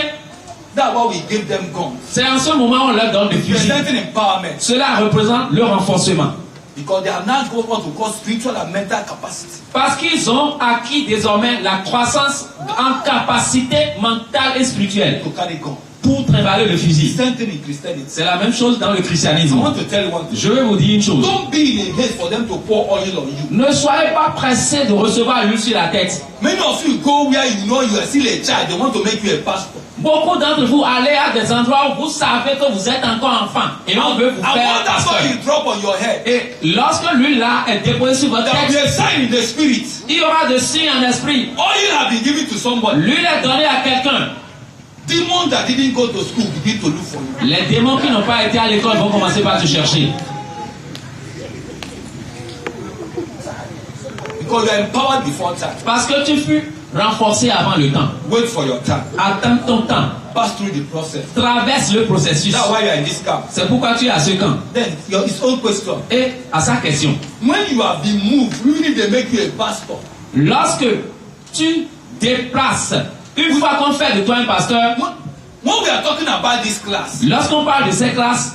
that's why we give them guns. c'est en ce moment où on leur donne des fusils. Presenting empowerment. Cela représente le renforcement. Because they are now going what we call spiritual and mental capacity. Parce qu'ils ont acquis désormais la croissance en capacité mentale et spirituelle To carry gun. pour préparer le fusil. Same thing in Christianity. C'est la même chose dans le I christianisme. want to tell you one thing. Je vais vous dire une chose. Don't be in a haste for them to pour oil on you. Ne soyez pas pressés de recevoir l'huile sur la tête. Many of you go where you know you are still a child. They want to make you a pastor. Beaucoup d'entre vous allez à des endroits où vous savez que vous êtes encore enfant et on veut vous And faire what that's pasteur. why you drop on your head. Et lorsque l'huile là est déposée sur votre There will be tête, a sign in the spirit. il y aura des signes en esprit. Oil have been given to somebody. L'huile est donnée à quelqu'un. Demons that didn't go to school begin to look for you. Les démons qui n'ont pas été à l'école vont commencer par te chercher. Because you are empowered before time. Parce que tu fus renforcer avant le temps. Wait for your time. Attends ton temps. Pass through the process. Traverse le processus. That's why you are in this camp. C'est pourquoi tu es à ce camp. Then his own question. Et à sa question. When you have been moved, even if they make you a pastor. Lorsque tu déplaces, une fois qu'on fait de toi un pasteur, when we are talking about this class, lorsqu'on parle de ces classes,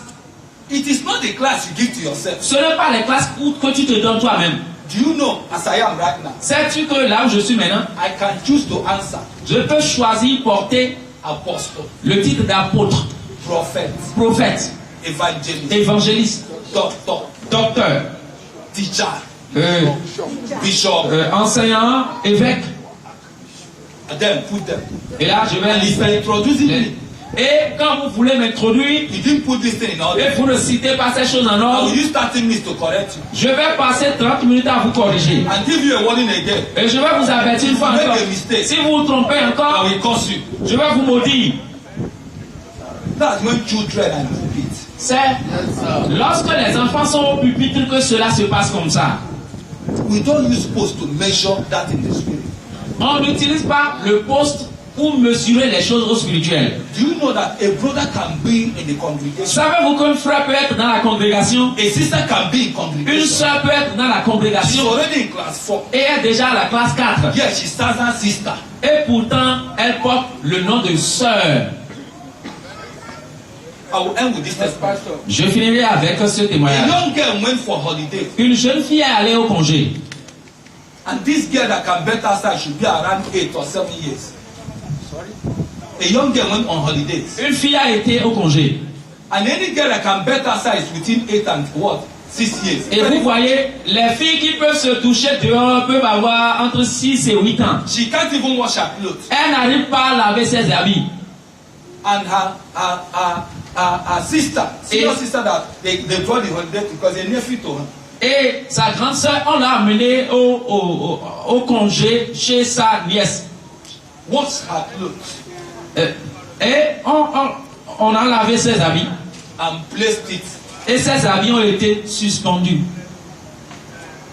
it is not the class you give to yourself. Ce n'est pas les classes que tu te donnes toi-même. Do you know, as I am right now, sais-tu que là où je suis maintenant, I can choose to answer. Je peux choisir porter apostle, le titre d'apôtre, prophète, évangéliste, docteur, teacher, bishop, enseignant, évêque. And then put them. Et là, je vais lister. Et quand vous voulez m'introduire, et vous ne citez pas ces choses en ordre, je vais passer 30 minutes à vous corriger. Et je vais vous avertir une fois encore. Si vous vous trompez encore, je vais vous maudire. C'est lorsque les enfants sont au pupitre que cela se passe comme ça. On n'utilise pas le poste pour mesurer les choses spirituelles. Savez-vous qu'un frère peut être dans la congrégation? Une soeur peut être dans la congrégation et est déjà à la classe 4. Et pourtant, elle porte le nom de sœur. Je finirai avec ce témoignage. Une jeune fille est allée au congé. And this girl that can bet outside should be around 8 or 7 years. A young girl went on holidays. Une fille a été au congé. And any girl that can bet outside is within 8 and 6 years. Et vous voyez, les filles qui peuvent se toucher dehors peuvent avoir entre 6 et 8 ans. She can't even wash her clothes. Elle n'arrive pas à laver ses habits. And her sister, senior sister that they brought the holiday because they nephew to her. Et sa grande sœur, on l'a amenée au congé chez sa nièce. What's her clothes? Et on a lavé ses habits. And placed it. Et ses habits ont été suspendus.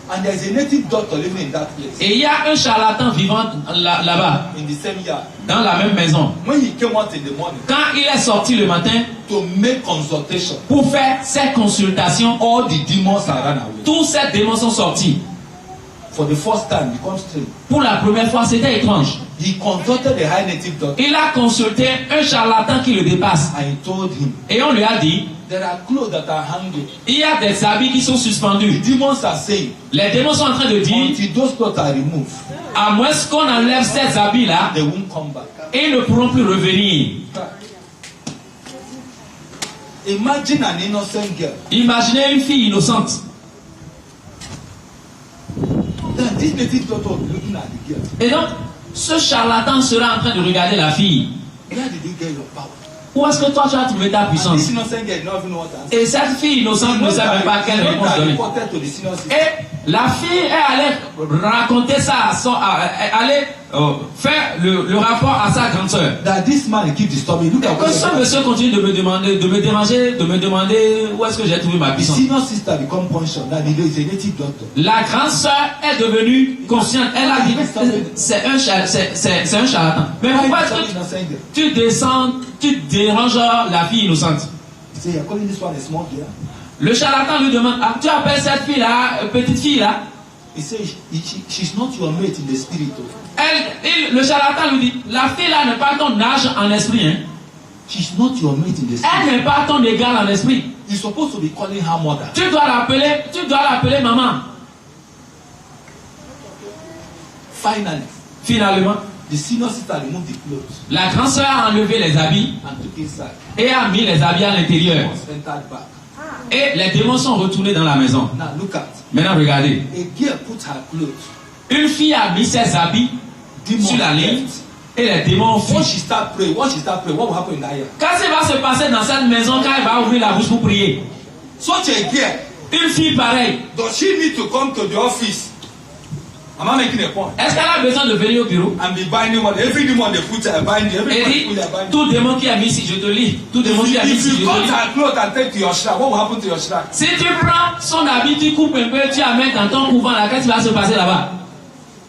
And there's a native doctor living in that place. Et il y a un charlatan vivant là-bas. In the same yard. Dans la même maison. When he came out in the morning. Quand il est sorti le matin. To make consultation. Pour faire ses consultations. All the demons are run away. Tous ces démons sont sortis. For the first time, he comes through. Pour la première fois, c'était étrange. He consulted the high native doctor. Il a consulté un charlatan qui le dépasse. And he told him. Et on lui a dit. There are clothes that are hanging. Il y a des habits qui sont suspendus. The demons are saying. Les démons sont en train de dire. Until those clothes are removed. À moins qu'on enlève ces habits-là. They won't come back. Et ils ne pourront plus revenir. Imagine an innocent girl. Imaginez une fille innocente. Then this native doctor was looking at the girl. Et donc, ce charlatan sera en train de regarder la fille. Where did you get your power? Où est-ce que toi tu as trouvé ta puissance? This innocent girl not even what to answer. Et cette fille innocente ne savait pas quelle réponse donner. Et la fille est allée raconter ça à son, aller faire le rapport à sa grande sœur. That this man keep disturbing. Look at que ce monsieur continue de me demander, de me déranger, de me demander où est-ce que j'ai trouvé ma puissance. Senior sister become conscious that he is a native doctor. La grande sœur est devenue consciente. Elle a dit c'est un charlatan. Mais pourquoi est-ce que tu descends, tu déranges la fille innocente? Le charlatan lui demande, ah, tu appelles cette fille-là, petite fille-là? He says, she's not your mate in the spirit. Le charlatan lui dit, la fille-là n'est pas ton âge en esprit. Hein? She's not your mate in the spirit. Elle n'est pas ton égal en esprit. You're supposed to be calling her mother. Tu dois l'appeler maman. Finalement, the senior sister removed the clothes. La grande sœur a enlevé les habits and took inside. Et a mis les habits à l'intérieur. Et les démons sont retournés dans la maison. Now look at. Maintenant regardez. A girl put her clothes. Une fille a mis ses habits sur la ligne et les démons ont fui. What she start praying, what will happen in that year? Qu'est-ce qui va se passer dans cette maison quand elle va ouvrir la bouche pour prier? Such a girl. Une fille pareille. Does she need to come to the office? Am I making a point? Est-ce qu'elle a besoin de venir au bureau? And be binding one. Every demon they put her binding. Every binding. Tout démon qui a mis ici, je te lis. Tout démon qui a mis ici, je te lis. If you cut her clothes and take to your shrine, what will happen to your shrine? Si tu prends son habit, tu coupes un peu, tu amènes dans ton couvent, là, qu'est-ce qui va se passer là-bas?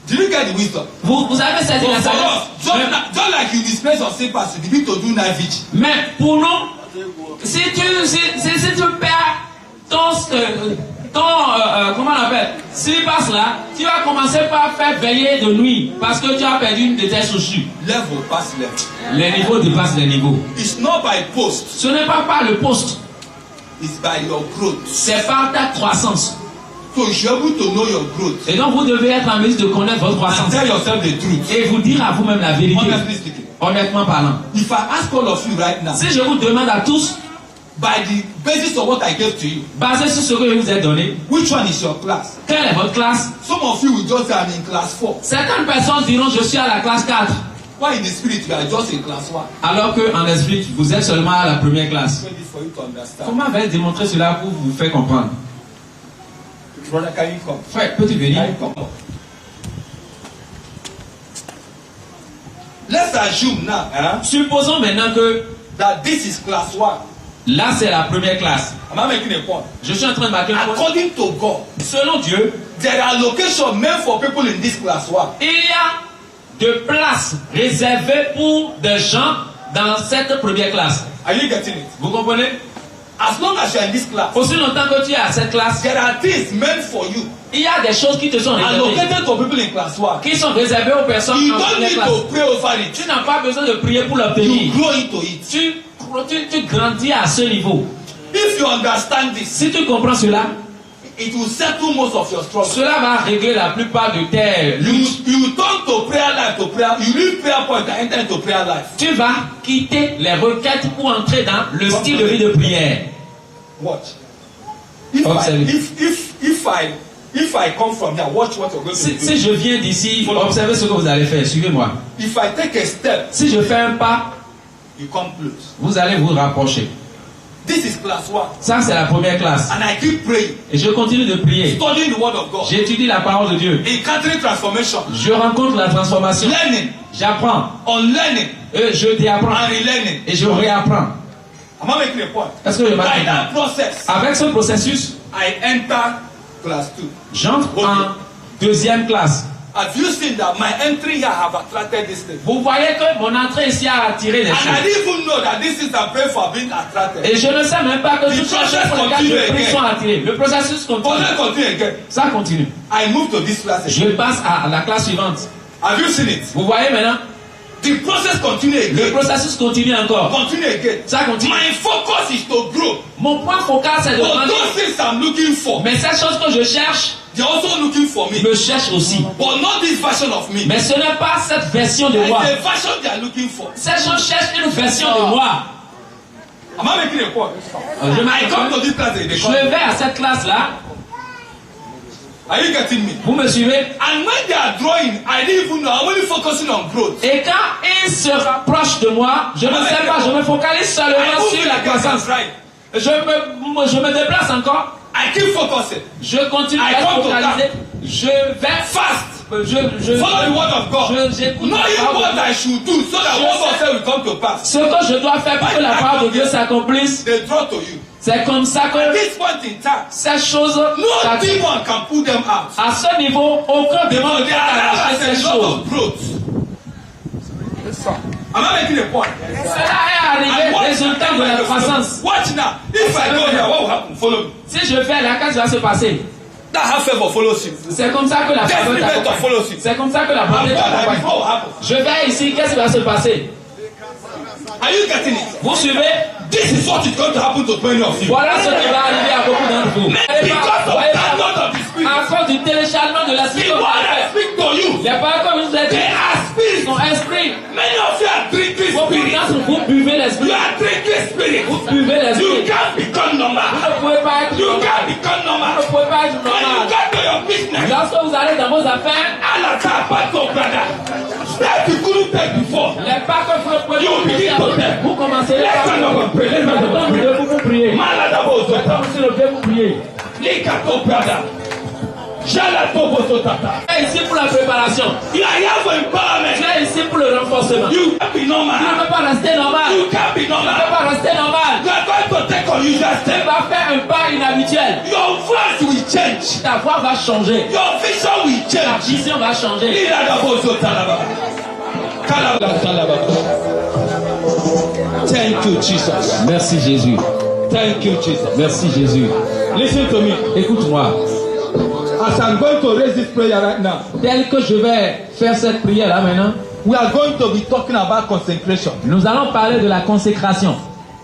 Did you get the wisdom? Vous avez saisi la sagesse. Just like you display some slippers, you begin to do night vigil. Mais pour nous, si tu perds comment on appelle, slippers là, tu vas commencer par faire veiller de nuit parce que tu as perdu une de tes chaussures. Level pass level. Les niveaux dépassent les niveaux. It's not by post. Ce n'est pas par le poste. It's by your growth. C'est par ta croissance. So you should be able to know your growth. Et donc vous devez être en mesure de connaître votre croissance. And tell yourself the truth. Et vous dire à vous-même la vérité. Honestly speaking. Honnêtement parlant. If I ask all of you right now. Si je vous demande à tous, by the basis of what I gave to you, basé sur ce que je vous ai donné, which one is your class? Quelle est votre classe? Some of you will just say I'm in class 4. Certaines personnes diront je suis à la classe 4. Why in the spirit you are just in class 1? Alors que en esprit vous êtes seulement à la première classe. For you to understand. Comment vais-je démontrer cela pour vous faire comprendre? Brother, can you come? Frère, peux-tu venir? Let's assume now. Supposons maintenant que that this is class 1. Là c'est la première classe. Am I making a point? Je suis en train de marquer un point. According to God, selon Dieu, there are locations meant for people in this class 1. Il y a de places réservées pour des gens dans cette première classe. Are you getting it? Vous comprenez? As long as you are in this class, aussi longtemps que tu es à cette classe, there are things meant for you. Il y a des choses qui te sont réservées. Allocated to people in class 1. Qui sont réservées aux personnes you en première classe. don't need to pray over it. Tu n'as pas besoin de prier pour l'obtenir. You grow into it. Tu grandis à ce niveau. If you understand this, si tu comprends cela, it will settle most of your struggles. Cela va régler la plupart de tes luttes. You turn to prayer life to prayer. You leave prayer point and enter into prayer life. Tu vas quitter les requêtes pour entrer dans le style de vie de prière. Watch. If I come from here, watch what you're going to do. Si je viens d'ici, observez ce que vous allez faire. Suivez-moi. If I take a step, si je fais un pas, you come close. Vous allez vous rapprocher. This is class 1. Ça c'est la première classe. And I keep praying. Et je continue de prier. Studying the word of God. J'étudie la parole de Dieu. Encountering transformation. Je rencontre la transformation. Learning. J'apprends. Unlearning. Et je déapprends. And relearning. Et je réapprends. Am I making a point? Est-ce que je by that process, avec ce processus, I enter class 2. J'entre en deuxième classe. Have you seen that my entry here have attracted this thing? Vous voyez que mon entrée ici a attiré les choses. And I didn't even know that this is a prayer for being attracted. Et je ne sais même pas que toutes les choses pour lesquelles je prie sont attirées. Le processus continue. Ça continue. I move to this class. Je passe à la classe suivante. Have you seen it? Vous voyez maintenant? The process continue again. Le processus continue encore. Continue again. Ça continue. My focus is to grow. Mon point focal c'est de grandir. Those things I'm looking for. Mais ces choses que je cherche, they're also looking for me. Me cherche aussi. But not this version of me. Mais ce n'est pas cette version de moi. The version they are looking for. Ces gens cherchent une version de moi. Am I making a point? I come to this class. Je vais à cette classe là. Are you getting me? Vous me suivez? And when they are drawing, I didn't even know. I'm only focusing on growth. Et quand ils se rapprochent de moi, je ne sais pas, je me focalise seulement sur la croissance. Je me déplace encore. I keep focusing. Je continue à être focalisé. Je vais fast. Follow the word of God. J'écoute knowing what I should do so that what God said will come to pass. Ce que je dois faire pour que la parole de Dieu s'accomplisse. They draw to you. C'est comme ça que ces choses, no demon can pull them out. À ce niveau, aucun démon ne peut arracher ces choses. Am I making a point? Cela est arrivé résultat de la croissance. Watch now. If I go here, what will happen? Follow me. Si je fais là, qu'est-ce qui va se passer? That have favor follows you. C'est comme ça que la faveur t'accompagne. C'est comme ça que la faveur t'accompagne. Je vais ici, qu'est-ce qui va se passer? Are you getting it? Vous suivez? This is what is going to happen to many of you. Voilà ce qui va arriver à beaucoup d'entre vous. À cause du téléchargement de l'esprit. Les paroles que je vous ai dit sont esprits. Many of you are drinking spirit. Vous buvez l'esprit. You are drinking spirit. Vous buvez l'esprit. You can't become normal. Vous ne pouvez pas être normal. You can't become normal. Vous ne pouvez pas être normal. When you get to your business. Lorsque vous allez dans vos affaires. Allah t'a pas ton brother. Step you couldn't take before. Les pas que vous ne pouvez pas begin to take. Vous commencez à vous prier. Malade à vos autres. Vous prier. Lika ton brother. Tu es ici pour la préparation. Tu es ici pour le renforcement. Tu ne peux pas rester normal. Tu ne peux pas rester normal. Tu vas faire un pas inhabituel. Ta voix va changer. Ta vision va changer. Thank you, Jesus. Merci Jésus. Thank you, Jesus. Merci Jésus. Listen to me. Écoute-moi. As I'm going to raise this prayer right now, Tel que je vais faire cette prière là maintenant, we are going to be talking about consecration. nous allons parler de la consécration.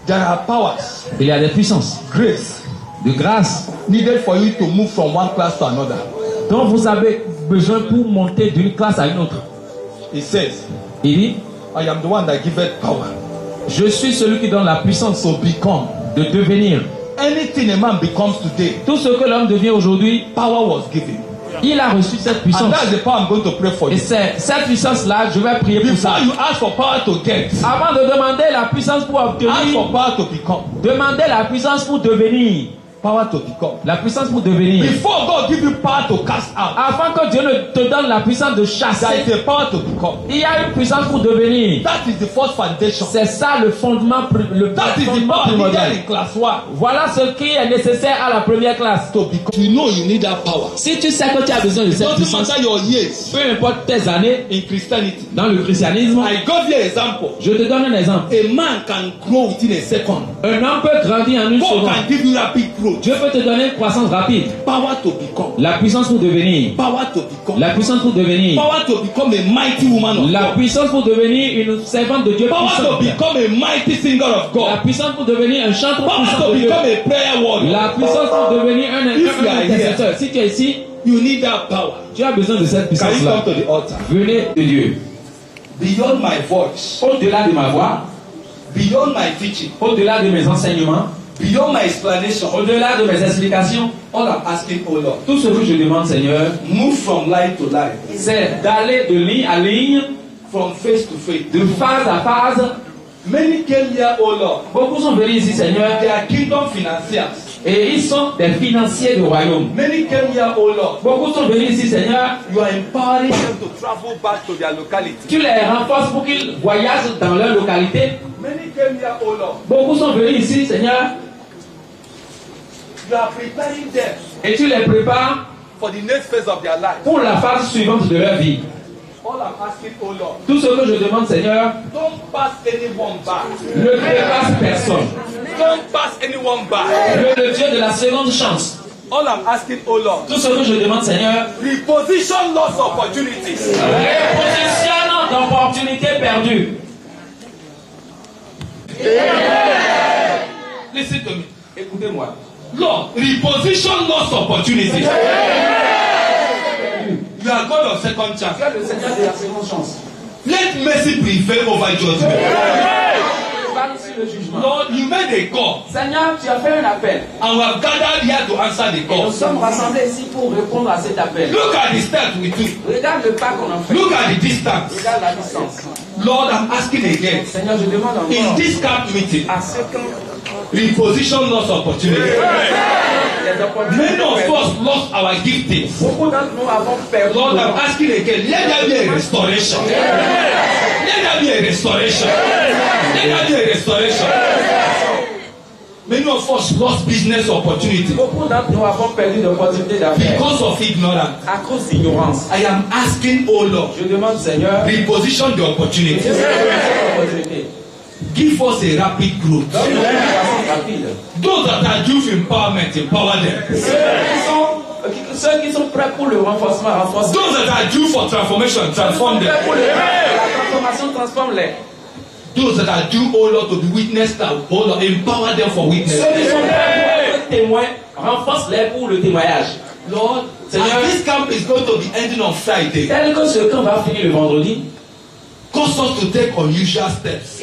There are powers, Il y a des puissances, grace, de grâce needed for you to move from one class to another. dont vous avez besoin pour monter d'une classe à une autre. It says, Il dit, I am the one that giveth power je suis celui qui donne la puissance to become. de devenir. Anything a man becomes today, Tout ce que l'homme devient aujourd'hui, power was given. il a reçu cette And puissance. that's the power I'm going to pray for Et you. c'est cette puissance-là, je vais prier pour ça. Before you ask for power to get, Avant de demander la puissance pour ask obtenir, for power to become. demandez la puissance pour devenir. Power to become. La puissance pour devenir. Before God give you power to cast out, Afin que Dieu ne te donne la puissance de there chasser, is a power to become. il y a une puissance pour devenir. That is the first foundation. C'est ça le fondement, le That is the fondement power needed primordial. in class 1. Voilà ce qui est nécessaire à la première classe. To become. You know you need that power. Si tu sais que tu as besoin de cette Doesn't puissance, matter your years peu importe tes années in Christianity. dans le christianisme, I give you an example. je te donne un exemple. A man can grow within a second. Un homme peut grandir en une God seconde. can give you rapid growth. Dieu peut te donner une croissance rapide. Power to become. La puissance pour devenir. Power to become. La puissance pour devenir. Power to become a mighty woman of La God. puissance pour devenir une servante de Dieu Power to puissante. become a mighty singer of La God. puissance pour devenir un chanteur Power puissant to de Dieu. become a prayer warrior. La puissance pour devenir un If you are intercesseur. Si tu es ici, You need that power. tu as besoin de cette Can you puissance-là. come to the altar? Venez de Dieu. Beyond my voice, Au-delà de ma voix, beyond my teaching, au-delà de mes enseignements, beyond my explanation, au-delà de mes explications, all I'm asking, oh Lord, tout ce que je demande, Seigneur, move from line to line, c'est d'aller de ligne à ligne, from face to face. de phase à phase. Many came here, oh Lord. Beaucoup sont venus ici, Seigneur, They are kingdom financiers. et ils sont des financiers du royaume. Many came here, oh Lord. Beaucoup sont venus ici, Seigneur. You are empowering them to travel back to their locality. Tu les renforces pour qu'ils voyagent dans leur localité. Many came here, oh Lord. Beaucoup sont venus ici, Seigneur, You are preparing them et tu les prépares for the next phase of their life. pour la phase suivante de leur vie. All I'm asking, oh Lord, Tout ce que je demande, Seigneur, don't pass anyone by. ne dépasse personne. Don't pass anyone by. Le Dieu de la seconde chance. All I'm asking, oh Lord, Tout ce que je demande, Seigneur, reposition lost opportunities. repositionne d'opportunités perdues. Listen to me. Écoutez-moi. Lord, reposition lost opportunities. You are God of second chance. Tu es le Seigneur de la seconde chance. Let mercy prevail over judgment. Parle sur le jugement. Lord, you made a call, Seigneur, tu as fait un appel. and we have gathered here to answer the Et call. nous sommes rassemblés ici pour répondre à cet appel. Look at the step we took. Regarde le pas qu'on a fait. Look at the distance. Regarde la distance. Lord, I'm asking again. Seigneur, je demande In encore this camp meeting, à ceux qui reposition lost opportunities. les Many of opportunités. us lost our giftings. Beaucoup d'entre nous avons perdu. Lord, I'm asking again. Let there be a restoration. Let there be a restoration. Let there be a restoration. Many of us lost business opportunities Beaucoup d'entre nous avons perdu d'opportunités d'affaires because of ignorance. à cause d'ignorance. I am asking, oh Lord, Je demande, Seigneur, reposition the opportunity. cette opportunité. Give us a rapid growth. Donne-nous une croissance rapide. Those that are due for empowerment, empower them. Ceux qui sont prêts pour le renforcement, renforce. Those that are due for transformation, transform them. Prêts pour la transformation, transforme-les. Those that are due, oh Lord, to be witnessed now, oh Lord, empower them for witness. Ceux qui sont prêts pour être témoins, renforce-les pour le témoignage. Lord, Seigneur, as this camp is going to be ending on Friday, tel que ce camp va finir le vendredi, cause us to take unusual steps.